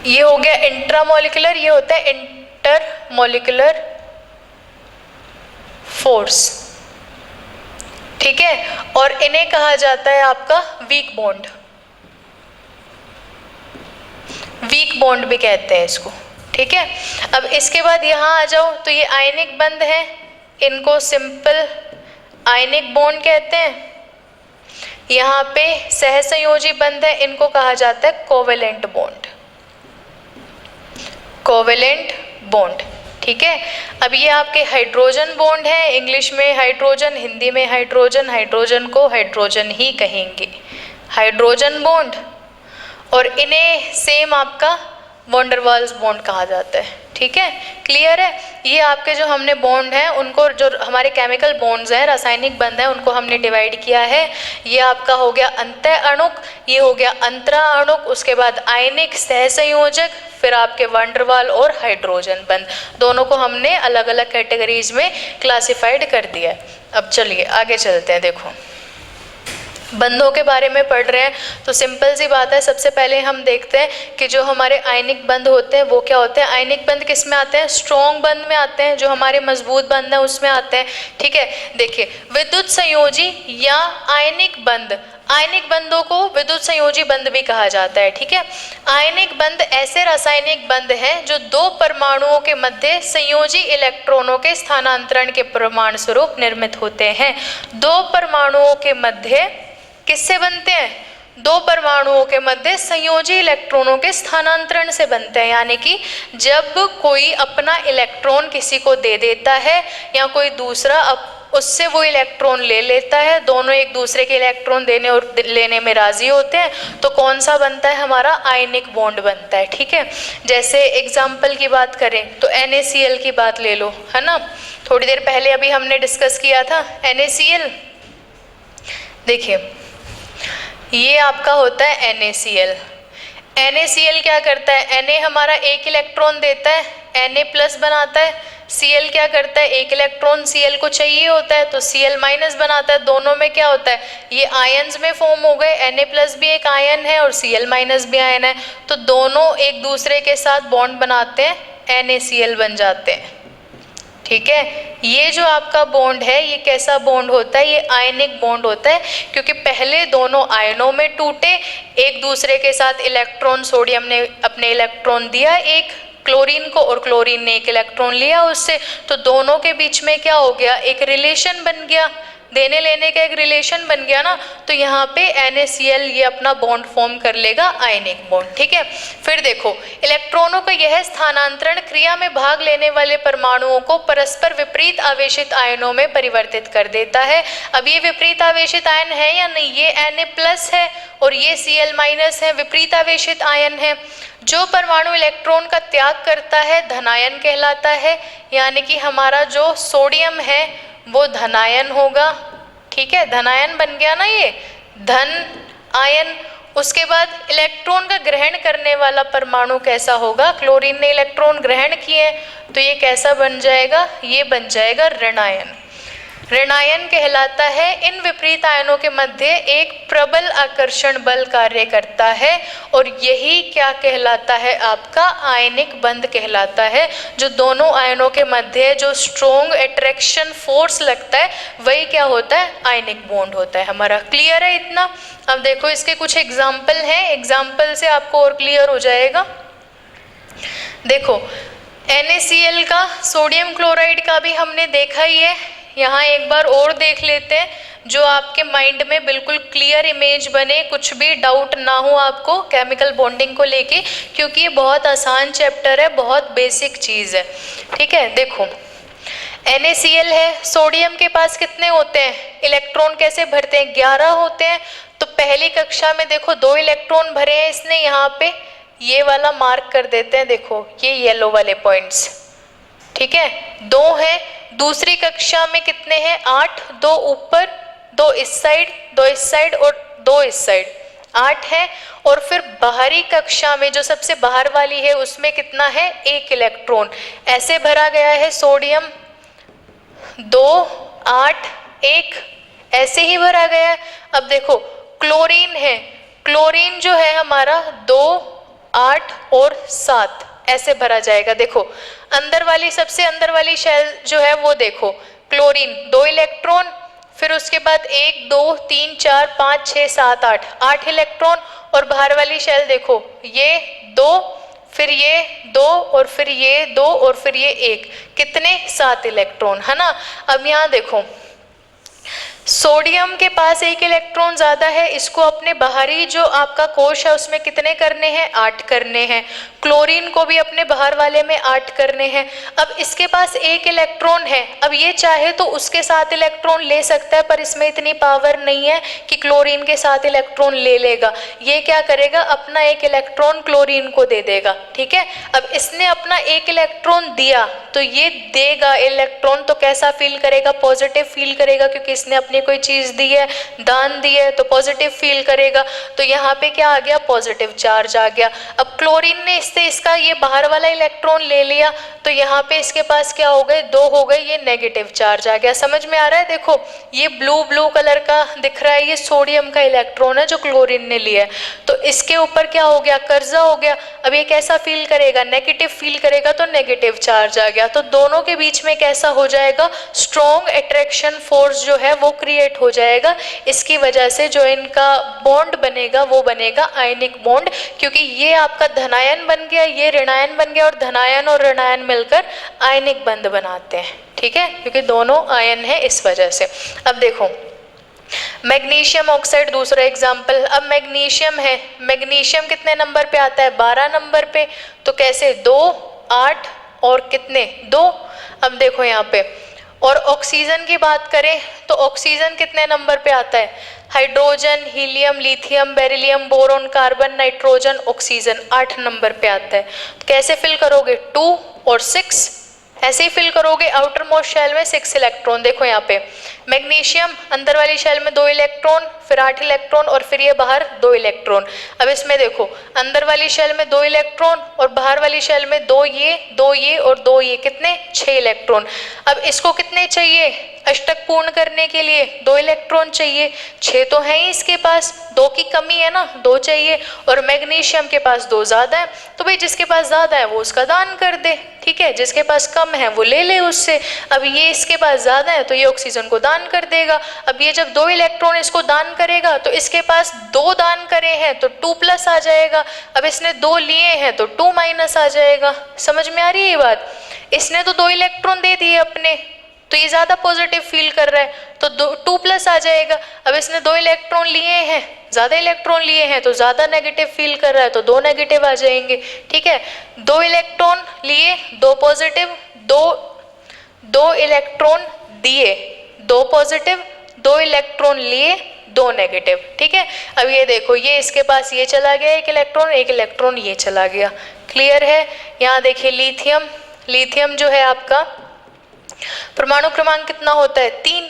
ये हो गया इंट्रामोलिकुलर, ये होता है इंटरमोलिकुलर फोर्स। ठीक है, और इन्हें कहा जाता है आपका वीक बॉन्ड, वीक बॉन्ड भी कहते हैं इसको। ठीक है, अब इसके बाद यहाँ आ जाओ तो ये आयनिक बंध है, इनको सिंपल आयनिक बॉन्ड कहते हैं। यहाँ पे सहसंयोजी बंध है, इनको कहा जाता है कोवेलेंट बॉन्ड, कोवेलेंट बॉन्ड। ठीक है, अब ये आपके हाइड्रोजन बॉन्ड है, इंग्लिश में हाइड्रोजन, हिंदी में हाइड्रोजन, हाइड्रोजन को हाइड्रोजन ही कहेंगे, हाइड्रोजन बॉन्ड। और इन्हें सेम आपका वॉन डेर वाल्स बॉन्ड कहा जाता है। ठीक है, क्लियर है। ये आपके जो हमने बॉन्ड हैं उनको, जो हमारे केमिकल बॉन्ड्स हैं, रासायनिक बंध हैं, उनको हमने डिवाइड किया है। ये आपका हो गया अंतः अणुक, ये हो गया अंतरा अणुक, उसके बाद आयनिक, सहसंयोजक, फिर आपके वॉन डेर वाल और हाइड्रोजन बंध, दोनों को हमने अलग अलग कैटेगरीज में क्लासिफाइड कर दिया है। अब चलिए आगे चलते हैं। देखो बंधों के बारे में पढ़ रहे हैं तो सिंपल सी बात है, सबसे पहले हम देखते हैं कि जो हमारे आयनिक बंध होते हैं वो क्या होते हैं। आयनिक बंध किस में आते हैं, स्ट्रॉन्ग बंध में आते हैं, जो हमारे मजबूत बंध हैं उसमें आते हैं। ठीक है, देखिए विद्युत संयोजी या आयनिक बंध आयनिक बंधों को विद्युत संयोजी बंध भी कहा जाता है, ठीक है। आयनिक बंध ऐसे रासायनिक बंध हैं जो दो परमाणुओं के मध्य संयोजी इलेक्ट्रॉनों के स्थानांतरण के प्रमाण स्वरूप निर्मित होते हैं। दो परमाणुओं के मध्य किससे बनते हैं? दो परमाणुओं के मध्य संयोजी इलेक्ट्रॉनों के स्थानांतरण से बनते हैं, यानी कि जब कोई अपना इलेक्ट्रॉन किसी को दे देता है या कोई दूसरा उससे वो इलेक्ट्रॉन ले लेता है, दोनों एक दूसरे के इलेक्ट्रॉन देने और लेने में राजी होते हैं, तो कौन सा बनता है? हमारा आयनिक बॉन्ड बनता है, ठीक है। जैसे एग्जाम्पल की बात करें तो NaCl की बात ले लो, है ना। थोड़ी देर पहले अभी हमने डिस्कस किया था NaCl। देखिए ये आपका होता है NaCl। NaCl क्या करता है? Na हमारा एक इलेक्ट्रॉन देता है, Na+ बनाता है। Cl क्या करता है? एक इलेक्ट्रॉन Cl को चाहिए होता है तो Cl- बनाता है। दोनों में क्या होता है? ये आयन्स में फॉर्म हो गए। Na+ भी एक आयन है और Cl- भी आयन है, तो दोनों एक दूसरे के साथ बॉन्ड बनाते हैं, NaCl बन जाते हैं, ठीक है। ये जो आपका बॉन्ड है ये कैसा बॉन्ड होता है? ये आयनिक बॉन्ड होता है, क्योंकि पहले दोनों आयनों में टूटे, एक दूसरे के साथ इलेक्ट्रॉन, सोडियम ने अपने इलेक्ट्रॉन दिया एक क्लोरीन को और क्लोरीन ने एक इलेक्ट्रॉन लिया उससे, तो दोनों के बीच में क्या हो गया? एक रिलेशन बन गया, देने लेने का एक रिलेशन बन गया ना। तो यहाँ पे NaCl ये अपना बॉन्ड फॉर्म कर लेगा, आयनिक बॉन्ड, ठीक है। फिर देखो इलेक्ट्रॉनों का यह स्थानांतरण क्रिया में भाग लेने वाले परमाणुओं को परस्पर विपरीत आवेशित आयनों में परिवर्तित कर देता है। अब ये विपरीत आवेशित आयन है या नहीं? ये Na+ है और ये Cl- है, विपरीत आवेशित आयन है। जो परमाणु इलेक्ट्रॉन का त्याग करता है धनायन कहलाता है, यानी कि हमारा जो सोडियम है वो धनायन होगा, ठीक है। धनायन बन गया ना, ये धन आयन। उसके बाद इलेक्ट्रॉन का ग्रहण करने वाला परमाणु कैसा होगा? क्लोरीन ने इलेक्ट्रॉन ग्रहण किए तो ये कैसा बन जाएगा? ये बन जाएगा ऋणायन। ऋणायन कहलाता है। इन विपरीत आयनों के मध्य एक प्रबल आकर्षण बल कार्य करता है और यही क्या कहलाता है? आपका आयनिक बंध कहलाता है। जो दोनों आयनों के मध्य जो स्ट्रॉन्ग अट्रैक्शन फोर्स लगता है वही क्या होता है? आयनिक बॉन्ड होता है हमारा। क्लियर है इतना? अब देखो इसके कुछ एग्जाम्पल हैं, एग्जाम्पल से आपको और क्लियर हो जाएगा। देखो NaCl का, सोडियम क्लोराइड का भी हमने देखा ही है, यहाँ एक बार और देख लेते हैं जो आपके माइंड में बिल्कुल क्लियर इमेज बने, कुछ भी डाउट ना हो आपको केमिकल बॉन्डिंग को लेके, क्योंकि ये बहुत आसान चैप्टर है, बहुत बेसिक चीज़ है, ठीक है। देखो NaCl है, सोडियम के पास कितने होते हैं? इलेक्ट्रॉन कैसे भरते हैं? 11 होते हैं। तो पहली कक्षा में देखो 2 इलेक्ट्रॉन भरे हैं इसने, यहाँ पे ये वाला मार्क कर देते हैं, देखो ये येलो वाले पॉइंट्स, ठीक है, 2 है। दूसरी कक्षा में कितने हैं? 8, 2 ऊपर, 2 इस साइड, 2 इस साइड और 2 इस साइड, 8 है। और फिर बाहरी कक्षा में जो सबसे बाहर वाली है उसमें कितना है? 1 इलेक्ट्रॉन ऐसे भरा गया है। सोडियम 2, 8, 1 ऐसे ही भरा गया है। अब देखो क्लोरीन है, क्लोरीन जो है हमारा 2, 8 और 7 ऐसे भरा जाएगा। देखो अंदर वाली, सबसे अंदर वाली शेल जो है वो देखो, क्लोरीन 2 इलेक्ट्रॉन, फिर उसके बाद 1, 2, 3, 4, 5, 6, 7, 8 इलेक्ट्रॉन, और बाहर वाली शेल देखो ये 2, फिर ये 2 और फिर ये 2 और फिर ये 1, कितने? 7 इलेक्ट्रॉन, है ना। अब यहाँ देखो सोडियम के पास 1 इलेक्ट्रॉन ज्यादा है, इसको अपने बाहरी जो आपका कोश है उसमें कितने करने हैं? 8 करने हैं। क्लोरीन को भी अपने बाहर वाले में 8 करने हैं। अब इसके पास 1 इलेक्ट्रॉन है, अब ये चाहे तो उसके 7 इलेक्ट्रॉन ले सकता है, पर इसमें इतनी पावर नहीं है कि क्लोरीन के 7 इलेक्ट्रॉन ले लेगा। ये क्या करेगा? अपना 1 इलेक्ट्रॉन क्लोरीन को दे देगा, ठीक है। अब इसने अपना 1 इलेक्ट्रॉन दिया तो ये देगा इलेक्ट्रॉन, तो कैसा फील करेगा? पॉजिटिव फील करेगा, क्योंकि इसने अपनी कोई चीज दी है, दान दी है, तो पॉजिटिव फील करेगा। तो यहाँ पे क्या आ गया? पॉजिटिव चार्ज आ गया। अब क्लोरीन ने इससे इसका ये बाहर वाला इलेक्ट्रॉन ले लिया, तो यहाँ पे इसके पास क्या हो गए? 2 हो गए, ये नेगेटिव चार्ज आ गया। समझ में आ रहा है? देखो ये ब्लू कलर का दिख रहा है, ये सोडियम का इलेक्ट्रॉन है जो क्लोरीन ने लिया है, तो इसके ऊपर क्या हो गया? कर्जा हो गया। अब ये कैसा फील करेगा? नेगेटिव फील करेगा, तो नेगेटिव चार्ज आ गया। तो दोनों के बीच में कैसा हो जाएगा? स्ट्रॉन्ग अट्रैक्शन फोर्स जो है वो क्रिएट हो जाएगा। इसकी वजह से जो इनका बॉन्ड बनेगा वो बनेगा आयनिक बॉन्ड, क्योंकि ये आपका धनायन बन गया, ये ऋणायन बन गया, और धनायन और ऋणायन मिलकर आयनिक बंध बनाते हैं, ठीक है, क्योंकि दोनों आयन है इस वजह से। अब देखो मैग्नीशियम ऑक्साइड दूसरा एग्जाम्पल। अब मैग्नीशियम है, मैग्नीशियम कितने नंबर पे आता है? 12 नंबर पे। तो कैसे? 2, 8 और कितने? 2। अब देखो यहाँ पे, और ऑक्सीजन की बात करें तो ऑक्सीजन कितने नंबर पे आता है? Hydrogen, helium, lithium, beryllium, boron, carbon, nitrogen, oxygen 8 number पे आता है। कैसे फिल करोगे? 2 और 6 ऐसे ही फिल करोगे। आउटर मोस्ट शेल में 6 इलेक्ट्रॉन। देखो यहाँ पे मैग्नीशियम अंदर वाली शेल में 2 इलेक्ट्रॉन, फिर 8 इलेक्ट्रॉन, और फिर ये बाहर 2 इलेक्ट्रॉन। अब इसमें देखो अंदर वाली शेल में 2 इलेक्ट्रॉन और बाहर वाली शेल में 2 ये, 2 ये और 2 ये, कितने? 6 इलेक्ट्रॉन। अब इसको कितने चाहिए अष्टक पूर्ण करने के लिए? 2 इलेक्ट्रॉन चाहिए। 6 तो है ही इसके पास, 2 की कमी है ना, 2 चाहिए, और मैग्नीशियम के पास 2 ज्यादा है। तो भाई जिसके पास ज्यादा है वो उसका दान कर दे, ठीक है, जिसके पास कम है वो ले ले उससे। अब ये इसके पास ज्यादा है तो ये ऑक्सीजन को दान कर देगा। अब ये जब 2 इलेक्ट्रॉन इसको दान करेगा तो इसके पास 2 दान करे हैं तो 2+ आ जाएगा। अब इसने 2 लिए हैं तो 2- आ जाएगा। समझ में आ रही है ये बात? इसने तो 2 इलेक्ट्रॉन दे दिए अपने, तो ये ज्यादा पॉजिटिव फील कर रहा है तो 2+ आ जाएगा। अब इसने 2 इलेक्ट्रॉन लिए हैं, ज्यादा इलेक्ट्रॉन लिए हैं तो ज्यादा नेगेटिव फील कर रहा है तो 2 नेगेटिव आ जाएंगे, ठीक है। 2 इलेक्ट्रॉन लिए, 2 पॉजिटिव, 2 इलेक्ट्रॉन दिए, 2 पॉजिटिव, 2 इलेक्ट्रॉन लिए, 2 नेगेटिव, ठीक है। अब ये देखो, ये इसके पास ये चला गया 1 इलेक्ट्रॉन, 1 इलेक्ट्रॉन ये चला गया। क्लियर है? यहाँ देखिए लिथियम, लिथियम जो है आपका परमाणु क्रमांक कितना होता है? 3,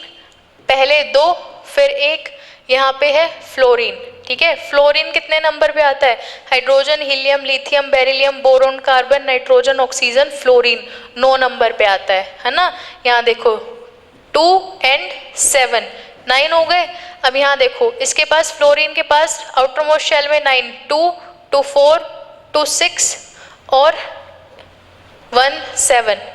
पहले 2 फिर 1। यहाँ पे है फ्लोरीन, ठीक है। फ्लोरीन कितने नंबर पे आता है? Hydrogen, helium, lithium, beryllium, boron, carbon, nitrogen, oxygen, fluorine 9 number पे आता है ना। यहाँ देखो 2 और 7, 9 हो गए। अब यहाँ देखो इसके पास फ्लोरीन के पास आउटर मोस्ट शेल में 9, 2, 2, 4, 2, 6 और 1, 7,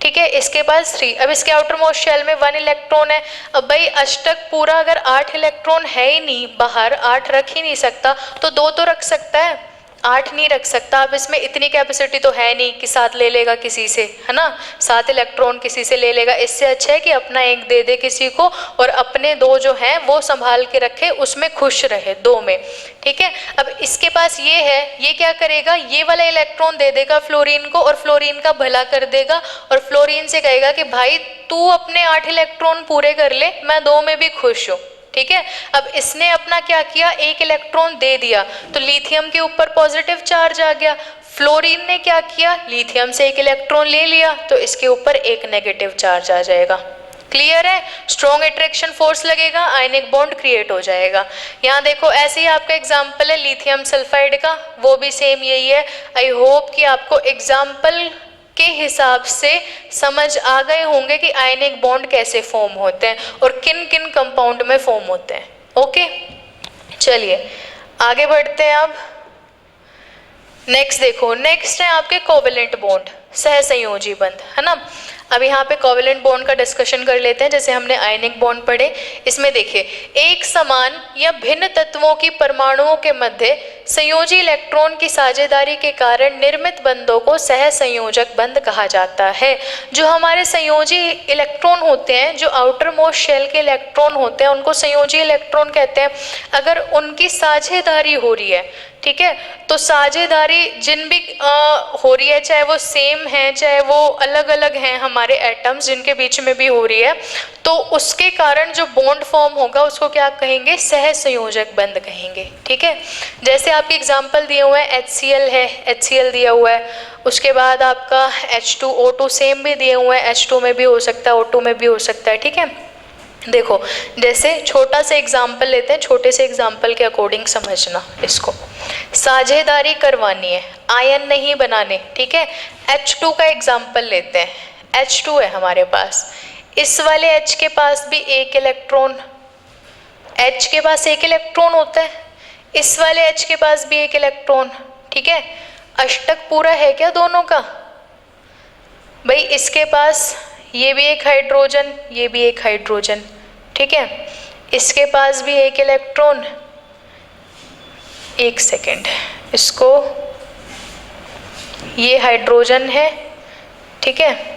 ठीक है। इसके पास 3। अब इसके आउटर मोस्ट शेल में 1 इलेक्ट्रॉन है। अब भाई अष्टक पूरा अगर 8 इलेक्ट्रॉन है ही नहीं, बाहर 8 रख ही नहीं सकता, तो 2 तो रख सकता है, 8 नहीं रख सकता। अब इसमें इतनी कैपेसिटी तो है नहीं कि 7 ले लेगा किसी से, है ना, 7 इलेक्ट्रॉन किसी से ले लेगा। इससे अच्छा है कि अपना 1 दे दे किसी को और अपने 2 जो हैं वो संभाल के रखे, उसमें खुश रहे 2 में, ठीक है। अब इसके पास ये है, ये क्या करेगा? ये वाला इलेक्ट्रॉन दे देगा फ्लोरीन को और फ्लोरीन का भला कर देगा और फ्लोरीन से कहेगा कि भाई तू अपने 8 इलेक्ट्रॉन पूरे कर ले, मैं 2 में भी खुश हूँ, ठीक है। अब इसने अपना क्या किया? 1 इलेक्ट्रॉन दे दिया तो लिथियम के ऊपर पॉजिटिव चार्ज आ गया। फ्लोरीन ने क्या किया? लिथियम से 1 इलेक्ट्रॉन ले लिया तो इसके ऊपर 1 नेगेटिव चार्ज आ जाएगा। क्लियर है? स्ट्रॉन्ग अट्रैक्शन फोर्स लगेगा, आयनिक बॉन्ड क्रिएट हो जाएगा। यहाँ देखो ऐसे ही आपका एग्जाम्पल है लिथियम सल्फाइड का, वो भी सेम यही है। आई होप कि आपको एग्जाम्पल के हिसाब से समझ आ गए होंगे कि आयनिक बॉन्ड कैसे फॉर्म होते हैं और किन किन कंपाउंड में फॉर्म होते हैं। ओके, चलिए आगे बढ़ते हैं। अब नेक्स्ट देखो, नेक्स्ट है आपके कोवेलेंट बॉन्ड, सहसंयोजी बंध, है ना। अब यहाँ पे कोवेलेंट बॉन्ड का डिस्कशन कर लेते हैं, जैसे हमने आयनिक बॉन्ड पढ़े। इसमें देखिए एक समान या भिन्न तत्वों की परमाणुओं के मध्य संयोजी इलेक्ट्रॉन की साझेदारी के कारण निर्मित बंधों को सहसंयोजक बंध कहा जाता है। जो हमारे संयोजी इलेक्ट्रॉन होते हैं, जो आउटर मोस्ट शेल के इलेक्ट्रॉन होते हैं, उनको संयोजी इलेक्ट्रॉन कहते हैं। अगर उनकी साझेदारी हो रही है, ठीक है, तो साझेदारी जिन भी हो रही है, चाहे वो सेम है चाहे वो अलग अलग हैं हमारे एटम्स जिनके बीच में भी हो रही है, तो उसके कारण जो बॉन्ड फॉर्म होगा उसको क्या कहेंगे? सहसंयोजक बंध कहेंगे, ठीक है। जैसे आपके एग्जांपल दिए हुए हैं, HCl है, HCl दिया हुआ है, उसके बाद आपका H2O2 सेम भी दिए हुए हैं, H2 में भी हो सकता है, O2 में भी हो सकता है, ठीक है। देखो जैसे छोटा सा एग्जाम्पल लेते हैं, छोटे से एग्जाम्पल के अकॉर्डिंग समझना इसको। साझेदारी करवानी है, आयन नहीं बनाने, ठीक है। H2 का एग्जाम्पल लेते हैं, H2 है हमारे पास, इस वाले H के पास भी 1 इलेक्ट्रॉन, H के पास 1 इलेक्ट्रॉन होता है, इस वाले H के पास भी 1 इलेक्ट्रॉन, ठीक है। अष्टक पूरा है क्या दोनों का? भाई इसके पास ये भी 1 हाइड्रोजन, ये भी 1 हाइड्रोजन, ठीक है, इसके पास भी एक इलेक्ट्रॉन, एक सेकेंड, इसको, ये हाइड्रोजन है, ठीक है,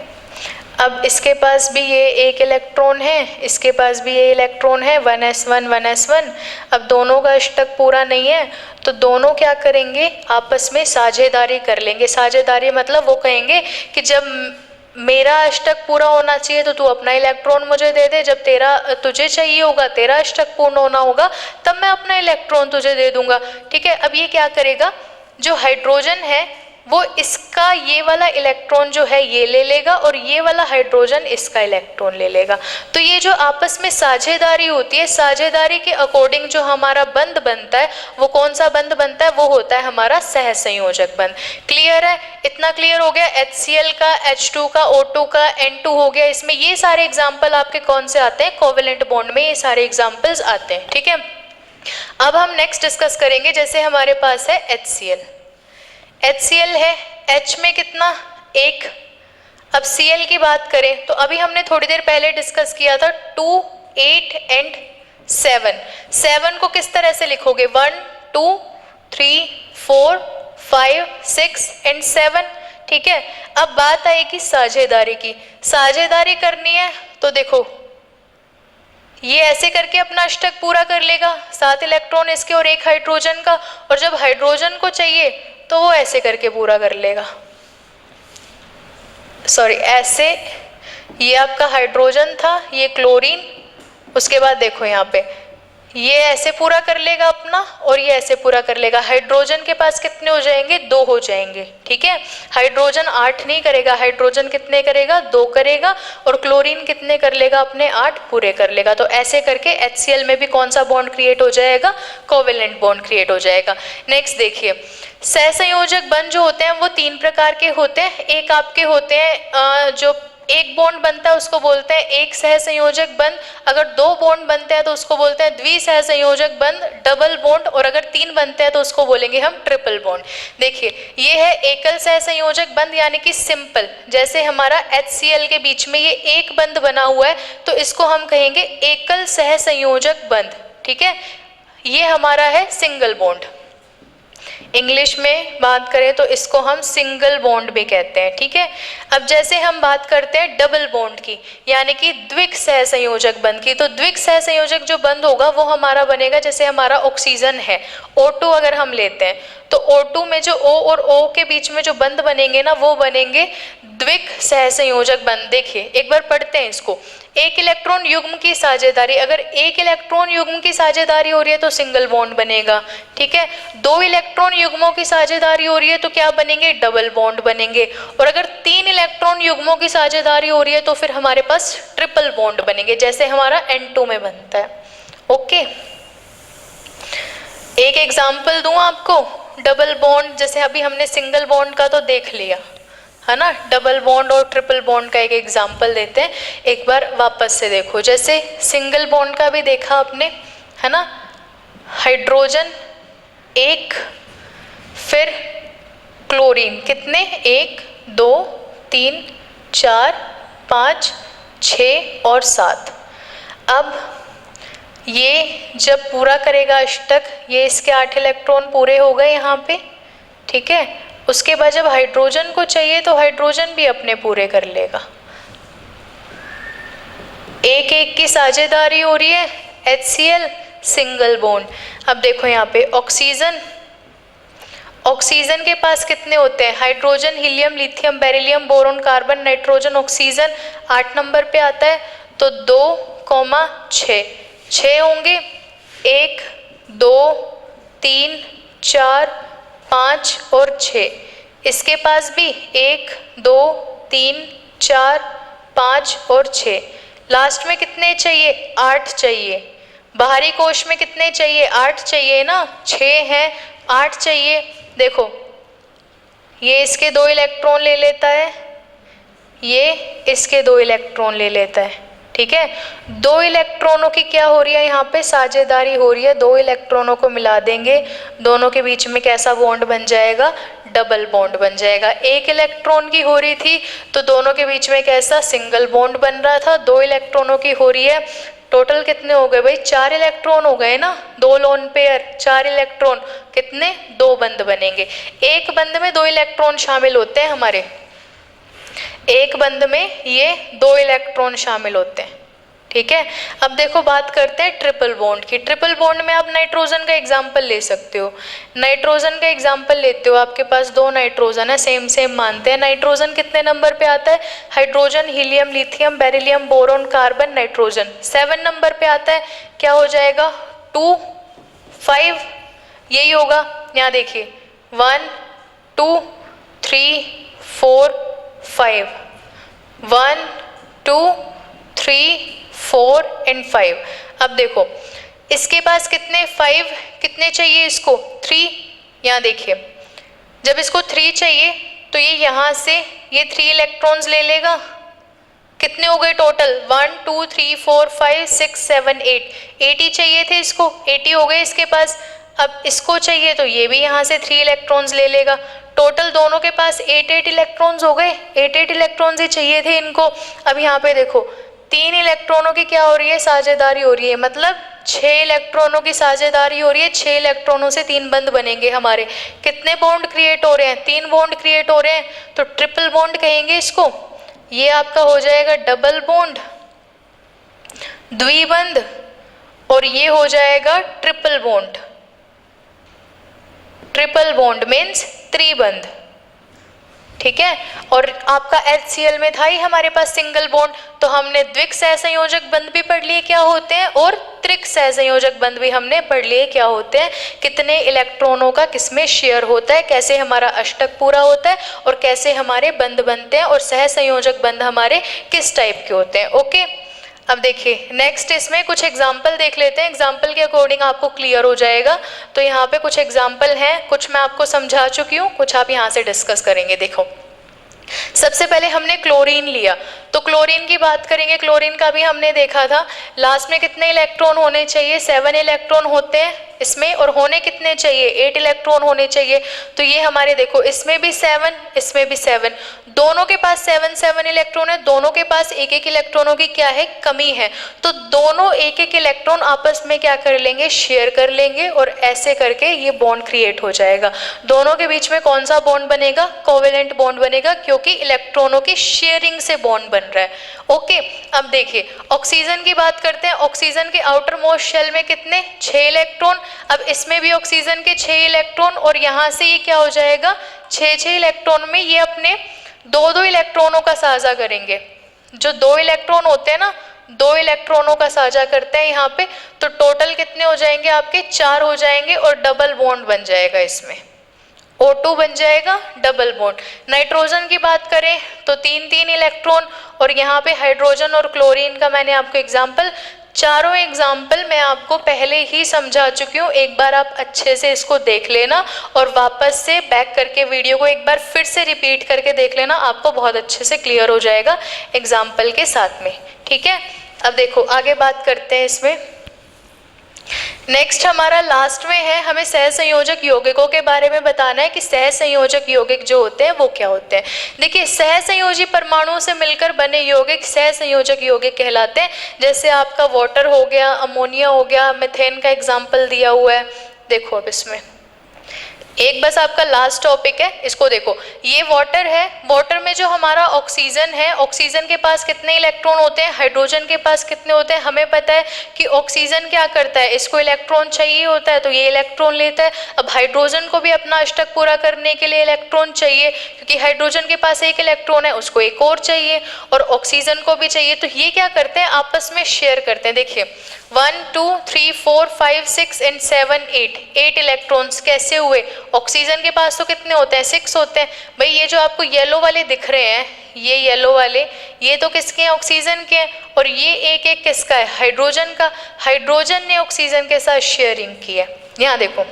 अब इसके पास भी ये एक इलेक्ट्रॉन है, इसके पास भी ये इलेक्ट्रॉन है, 1s1 1s1। अब दोनों का अष्टक पूरा नहीं है तो दोनों क्या करेंगे, आपस में साझेदारी कर लेंगे। साझेदारी मतलब वो कहेंगे कि जब मेरा अष्टक पूरा होना चाहिए तो तू अपना इलेक्ट्रॉन मुझे दे दे, जब तुझे चाहिए होगा, तेरा अष्टक पूर्ण होना होगा, तब मैं अपना इलेक्ट्रॉन तुझे दे दूंगा। ठीक है, अब ये क्या करेगा, जो हाइड्रोजन है वो इसका ये वाला इलेक्ट्रॉन जो है ये ले लेगा और ये वाला हाइड्रोजन इसका इलेक्ट्रॉन ले लेगा। तो ये जो आपस में साझेदारी होती है, साझेदारी के अकॉर्डिंग जो हमारा बंध बनता है वो कौन सा बंध बनता है, वो होता है हमारा सहसंयोजक बंध। क्लियर है, इतना क्लियर हो गया। HCl का, H2 का, O2 का, N2 हो गया। इसमें ये सारे एग्जाम्पल आपके कौन से आते हैं, कोवेलेंट बॉन्ड में ये सारे एग्जाम्पल्स आते हैं। ठीक है, अब हम नेक्स्ट डिस्कस करेंगे, जैसे हमारे पास है HCl है, H में कितना, एक। अब Cl की बात करें तो अभी हमने थोड़ी देर पहले डिस्कस किया था 2, 8 एंड 7। 7 को किस तरह से लिखोगे, 1, 2, 3, 4, 5, 6 एंड 7। ठीक है, अब बात आएगी साझेदारी की। साझेदारी करनी है तो देखो ये ऐसे करके अपना अष्टक पूरा कर लेगा, 7 इलेक्ट्रॉन इसके और एक हाइड्रोजन का, और जब हाइड्रोजन को चाहिए तो वो ऐसे करके पूरा कर लेगा, सॉरी ऐसे, ये आपका हाइड्रोजन था, ये क्लोरीन, उसके बाद देखो यहाँ पे ये ऐसे पूरा कर लेगा अपना और ये ऐसे पूरा कर लेगा। हाइड्रोजन के पास कितने हो जाएंगे, 2 हो जाएंगे। ठीक है, हाइड्रोजन 8 नहीं करेगा, हाइड्रोजन कितने करेगा, 2 करेगा, और क्लोरीन कितने कर लेगा, अपने 8 पूरे कर लेगा। तो ऐसे करके HCl में भी कौन सा बॉन्ड क्रिएट हो जाएगा, कोवेलेंट बॉन्ड क्रिएट हो जाएगा। नेक्स्ट देखिए, सहसंयोजक बंध जो होते हैं वो 3 प्रकार के होते हैं। एक आपके होते हैं जो एक बॉन्ड बनता है उसको बोलते हैं एक सहसंयोजक बंध, अगर 2 बॉन्ड बनते हैं तो उसको बोलते हैं द्विसहसंयोजक बंध, डबल बॉन्ड, और अगर 3 बनते हैं तो उसको बोलेंगे हम ट्रिपल बॉन्ड। देखिए ये है एकल सहसंयोजक बंध यानी कि सिंपल, जैसे हमारा HCl के बीच में ये एक बंध बना हुआ है तो इसको हम कहेंगे एकल सहसंयोजक बंध। ठीक है, ये हमारा है सिंगल बॉन्ड। इंग्लिश में बात करें तो इसको हम सिंगल बॉन्ड भी कहते हैं। ठीक है, अब जैसे हम बात करते हैं डबल बॉन्ड की यानी कि द्विक सहसंयोजक बंध की, तो द्विक सहसंयोजक जो बंध होगा वो हमारा बनेगा, जैसे हमारा ऑक्सीजन है O2 अगर हम लेते हैं तो O2 में जो O और O के बीच में जो बंध बनेंगे ना वो बनेंगे द्विक सहसंयोजक बंध। देखिए एक बार पढ़ते हैं इसको, एक इलेक्ट्रॉन युग्म की साझेदारी, अगर एक इलेक्ट्रॉन युग्म की साझेदारी हो रही है तो सिंगल बॉन्ड बनेगा। ठीक है, 2 इलेक्ट्रॉन युग्मों की साझेदारी हो रही है तो क्या बनेंगे, डबल बॉन्ड बनेंगे, और अगर 3 इलेक्ट्रॉन युग्मों की साझेदारी हो रही है तो फिर हमारे पास ट्रिपल बॉन्ड बनेंगे, जैसे हमारा N2 में बनता है। ओके, एक एग्जाम्पल दूं आपको डबल बॉन्ड, जैसे अभी हमने सिंगल बॉन्ड का तो देख लिया है ना, डबल बॉन्ड और ट्रिपल बॉन्ड का एक एग्जाम्पल देते हैं। एक बार वापस से देखो, जैसे सिंगल बॉन्ड का भी देखा आपने है ना, हाइड्रोजन 1, फिर क्लोरीन कितने, 1, 2, 3, 4, 5, 6 और 7। अब ये जब पूरा करेगा अष्टक, ये इसके 8 इलेक्ट्रॉन पूरे हो गए यहाँ पे। ठीक है, उसके बाद जब हाइड्रोजन को चाहिए तो हाइड्रोजन भी अपने पूरे कर लेगा। एक एक की साझेदारी हो रही है, HCl सिंगल बॉन्ड। अब देखो यहाँ पे ऑक्सीजन, ऑक्सीजन के पास कितने होते हैं, hydrogen, helium, lithium, beryllium, boron, carbon, nitrogen, oxygen 8 number पे आता है, तो 2, 6 होंगे, 1, 2, 3, 4, 5 और 6। इसके पास भी 1, 2, 3, 4, 5 और 6। लास्ट में कितने चाहिए, 8 चाहिए। बाहरी कोश में कितने चाहिए, 8 चाहिए ना, 6 हैं, 8 चाहिए। देखो ये इसके 2 इलेक्ट्रॉन ले लेता है, ये इसके 2 इलेक्ट्रॉन ले लेता है। ठीक है, 2 इलेक्ट्रॉनों की क्या हो रही है, यहाँ पे साझेदारी हो रही है। 2 इलेक्ट्रॉनों को मिला देंगे, दोनों के बीच में कैसा बॉन्ड बन जाएगा, डबल बॉन्ड बन जाएगा। 1 इलेक्ट्रॉन की हो रही थी तो दोनों के बीच में कैसा, सिंगल बॉन्ड बन रहा था। 2 इलेक्ट्रॉनों की हो रही है टोटल कितने हो गए भाई, 4 इलेक्ट्रॉन हो गए ना, 2 लोन पेयर, 4 इलेक्ट्रॉन, कितने, 2 बंध बनेंगे। एक बंध में 2 इलेक्ट्रॉन शामिल होते हैं हमारे, एक बंध में ये 2 इलेक्ट्रॉन शामिल होते हैं, ठीक है। अब देखो बात करते हैं ट्रिपल बॉन्ड की। ट्रिपल बॉन्ड में आप नाइट्रोजन का एग्जाम्पल ले सकते हो। नाइट्रोजन का एग्जाम्पल लेते हो, आपके पास 2 नाइट्रोजन है, सेम सेम मानते हैं। नाइट्रोजन कितने नंबर पे आता है, hydrogen, helium, lithium, beryllium, boron, carbon, nitrogen 7 number पे आता है। क्या हो जाएगा, 2 5, यही होगा। यहाँ देखिए 1 2 3 4 5, 1 2 3 4 एंड 5। अब देखो इसके पास कितने, 5, कितने चाहिए इसको, 3। यहाँ देखिए जब इसको 3 चाहिए तो ये यहाँ से ये 3 इलेक्ट्रॉन्स ले लेगा। कितने हो गए टोटल, 1 2 3 4 5 6 7 8, 80 चाहिए थे इसको, 80 हो गए इसके पास। अब इसको चाहिए तो ये भी यहाँ से 3 इलेक्ट्रॉन्स ले लेगा। टोटल दोनों के पास 8 इलेक्ट्रॉन्स हो गए, 8 इलेक्ट्रॉन्स ही चाहिए थे इनको। अब यहाँ पे देखो 3 इलेक्ट्रॉनों की क्या हो रही है, साझेदारी हो रही है, मतलब 6 इलेक्ट्रॉनों की साझेदारी हो रही है। 6 इलेक्ट्रॉनों से 3 बंध बनेंगे हमारे। कितने बॉन्ड क्रिएट हो रहे हैं, 3 बॉन्ड क्रिएट हो रहे हैं, तो ट्रिपल बॉन्ड कहेंगे इसको। ये आपका हो जाएगा डबल बॉन्ड, द्विबंध, और ये हो जाएगा triple bond. Triple bond means त्रिबंध, ठीक है। और आपका HCl में था ही हमारे पास सिंगल बॉन्ड, तो हमने द्विक सहसंयोजक बंध भी पढ़ लिए क्या होते हैं, और त्रिक सहसंयोजक बंध भी हमने पढ़ लिए क्या होते हैं, कितने इलेक्ट्रॉनों का किसमें शेयर होता है, कैसे हमारा अष्टक पूरा होता है, और कैसे हमारे बंध बनते हैं, और सहसंयोजक बंध हमारे किस टाइप के होते हैं। ओके, अब देखिए नेक्स्ट इसमें कुछ एग्जाम्पल देख लेते हैं, एग्जाम्पल के अकॉर्डिंग आपको क्लियर हो जाएगा। तो यहाँ पे कुछ एग्जाम्पल हैं, कुछ मैं आपको समझा चुकी हूँ, कुछ आप यहाँ से डिस्कस करेंगे। देखो सबसे पहले हमने क्लोरीन लिया, तो क्लोरीन की बात करेंगे। क्लोरीन का भी हमने देखा था, लास्ट में कितने इलेक्ट्रॉन होने चाहिए, 7 इलेक्ट्रॉन होते हैं इसमें, और होने कितने चाहिए, 8 इलेक्ट्रॉन होने चाहिए। तो ये हमारे देखो इसमें भी 7, इसमें भी 7, दोनों के पास 7 इलेक्ट्रॉन है, दोनों के पास 1 इलेक्ट्रॉनों की क्या है, कमी है। तो दोनों 1 इलेक्ट्रॉन आपस में क्या कर लेंगे, शेयर कर लेंगे, और ऐसे करके ये बॉन्ड क्रिएट हो जाएगा। दोनों के बीच में कौन सा बॉन्ड बनेगा, कोवेलेंट बॉन्ड बनेगा, क्योंकि इलेक्ट्रॉनों की शेयरिंग से बॉन्ड बन रहा है। ओके, अब देखिए ऑक्सीजन की बात करते हैं। ऑक्सीजन के आउटर मोस्ट शेल में कितने, 6 इलेक्ट्रॉन। अब इसमें भी ऑक्सीजन के 6 इलेक्ट्रॉन, और यहाँ से ये क्या हो जाएगा, 6 इलेक्ट्रॉन में ये अपने 2 इलेक्ट्रॉनों का साझा करेंगे। जो 2 इलेक्ट्रॉन होते हैं ना, 2 इलेक्ट्रॉनों का साझा करते हैं यहाँ पे, तो टोटल कितने हो जाएंगे आपके, 4 हो जाएंगे, और डबल बॉन्ड बन जाएगा इसमें, O2 बन जाएगा डबल बॉन्ड। नाइट्रोजन की बात करें तो 3 इलेक्ट्रॉन, और यहाँ पे हाइड्रोजन और क्लोरीन का मैंने आपको एग्जाम्पल, चारों एग्जाम्पल मैं आपको पहले ही समझा चुकी हूँ। एक बार आप अच्छे से इसको देख लेना, और वापस से बैक करके वीडियो को एक बार फिर से रिपीट करके देख लेना, आपको बहुत अच्छे से क्लियर हो जाएगा एग्जाम्पल के साथ में, ठीक है। अब देखो आगे बात करते हैं इसमें। नेक्स्ट हमारा लास्ट में है, हमें सहसंयोजक यौगिकों के बारे में बताना है कि सहसंयोजक यौगिक जो होते हैं वो क्या होते हैं। देखिए सहसंयोजी परमाणुओं से मिलकर बने यौगिक सहसंयोजक यौगिक कहलाते हैं। जैसे आपका वाटर हो गया, अमोनिया हो गया, मीथेन का एग्जाम्पल दिया हुआ है। देखो अब इसमें एक बस आपका लास्ट टॉपिक है, इसको देखो। ये वाटर है, वाटर में जो हमारा ऑक्सीजन है, ऑक्सीजन के पास कितने इलेक्ट्रॉन होते हैं, हाइड्रोजन के पास कितने होते हैं। हमें पता है कि ऑक्सीजन क्या करता है, इसको इलेक्ट्रॉन चाहिए होता है तो ये इलेक्ट्रॉन लेता है। अब हाइड्रोजन को भी अपना अष्टक पूरा करने के लिए इलेक्ट्रॉन चाहिए, क्योंकि हाइड्रोजन के पास 1 इलेक्ट्रॉन है, उसको एक और चाहिए, और ऑक्सीजन को भी चाहिए। तो ये क्या करते हैं, आपस में शेयर करते हैं। देखिए 1 2 3 4 5 6 एंड 7 8 इलेक्ट्रॉन्स कैसे हुए। ऑक्सीजन के पास तो कितने होते हैं, 6 होते हैं। भाई ये जो आपको येलो वाले दिख रहे हैं, ये येलो वाले, ये तो किसके हैं, ऑक्सीजन के हैं, और ये एक किसका है, हाइड्रोजन का। हाइड्रोजन ने ऑक्सीजन के साथ शेयरिंग की है। यहाँ देखो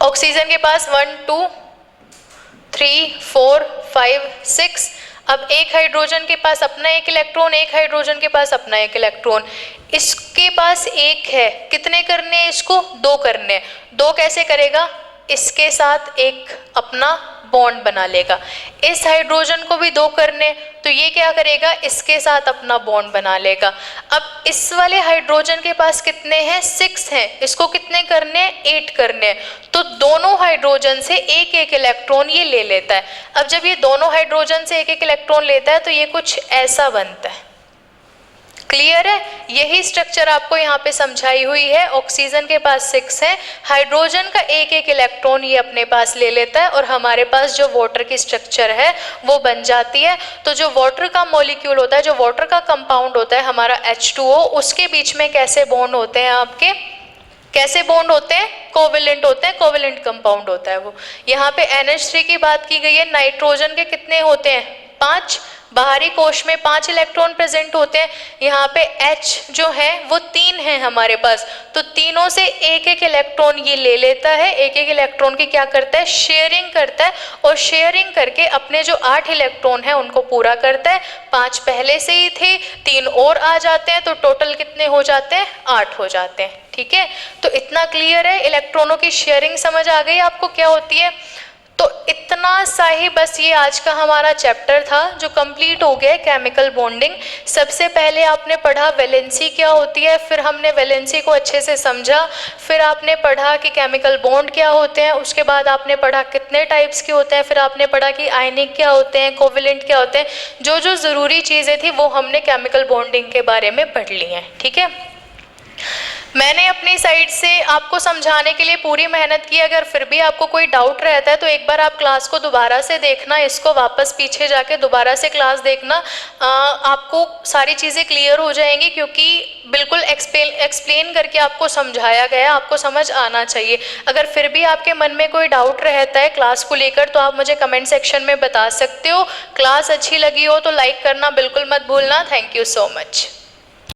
ऑक्सीजन के पास 1 2 3 4 5 6। अब एक हाइड्रोजन के पास अपना 1 इलेक्ट्रॉन, एक हाइड्रोजन के पास अपना 1 इलेक्ट्रॉन। इसके पास 1 है, कितने करने हैं इसको, 2 करने हैं। 2 कैसे करेगा, इसके साथ 1 अपना बॉन्ड बना लेगा। इस हाइड्रोजन को भी 2 करने, तो ये क्या करेगा, इसके साथ अपना बॉन्ड बना लेगा। अब इस वाले हाइड्रोजन के पास कितने हैं, 6 हैं, इसको कितने करने हैं, 8 करने हैं, तो दोनों हाइड्रोजन से एक एक इलेक्ट्रॉन ये ले लेता है। अब जब ये दोनों हाइड्रोजन से एक एक इलेक्ट्रॉन लेता है तो ये कुछ ऐसा बनता है। क्लियर है, यही स्ट्रक्चर आपको यहाँ पे समझाई हुई है। ऑक्सीजन के पास 6 है, हाइड्रोजन का एक एक इलेक्ट्रॉन ये अपने पास ले लेता है और हमारे पास जो वाटर की स्ट्रक्चर है वो बन जाती है। तो जो वाटर का मॉलिक्यूल होता है, जो वाटर का कंपाउंड होता है हमारा H2O, उसके बीच में कैसे बॉन्ड होते हैं आपके, कैसे बॉन्ड होते हैं, कोवेलेंट होते हैं, कोवेलेंट कंपाउंड होता है वो। यहाँ पे NH3 की बात की गई है, नाइट्रोजन के कितने होते हैं, 5, बाहरी कोश में 5 इलेक्ट्रॉन प्रेजेंट होते हैं। यहाँ पे H जो है वो 3 है हमारे पास, तो तीनों से एक एक इलेक्ट्रॉन ये ले लेता है, एक एक इलेक्ट्रॉन की क्या करता है, शेयरिंग करता है, और शेयरिंग करके अपने जो 8 इलेक्ट्रॉन है उनको पूरा करता है। 5 पहले से ही थे, 3 और आ जाते हैं, तो टोटल कितने हो जाते हैं, 8 हो जाते हैं। ठीक है, तो इतना क्लियर है, इलेक्ट्रॉनों की शेयरिंग समझ आ गई आपको क्या होती है। तो इतना सा ही बस ये आज का हमारा चैप्टर था जो कंप्लीट हो गया, केमिकल बॉन्डिंग। सबसे पहले आपने पढ़ा वैलेंसी क्या होती है, फिर हमने वैलेंसी को अच्छे से समझा, फिर आपने पढ़ा कि केमिकल बॉन्ड क्या होते हैं, उसके बाद आपने पढ़ा कितने टाइप्स के होते हैं, फिर आपने पढ़ा कि आयनिक क्या होते हैं, कोवेलेंट क्या होते हैं। जो जो ज़रूरी चीज़ें थी वो हमने केमिकल बॉन्डिंग के बारे में पढ़ ली हैं। ठीक है, मैंने अपनी साइड से आपको समझाने के लिए पूरी मेहनत की। अगर फिर भी आपको कोई डाउट रहता है तो एक बार आप क्लास को दोबारा से देखना, इसको वापस पीछे जाके दोबारा से क्लास देखना, आपको सारी चीज़ें क्लियर हो जाएंगी, क्योंकि बिल्कुल एक्सप्लेन करके आपको समझाया गया, आपको समझ आना चाहिए। अगर फिर भी आपके मन में कोई डाउट रहता है क्लास को लेकर तो आप मुझे कमेंट सेक्शन में बता सकते हो। क्लास अच्छी लगी हो तो लाइक करना बिल्कुल मत भूलना। Thank you so much.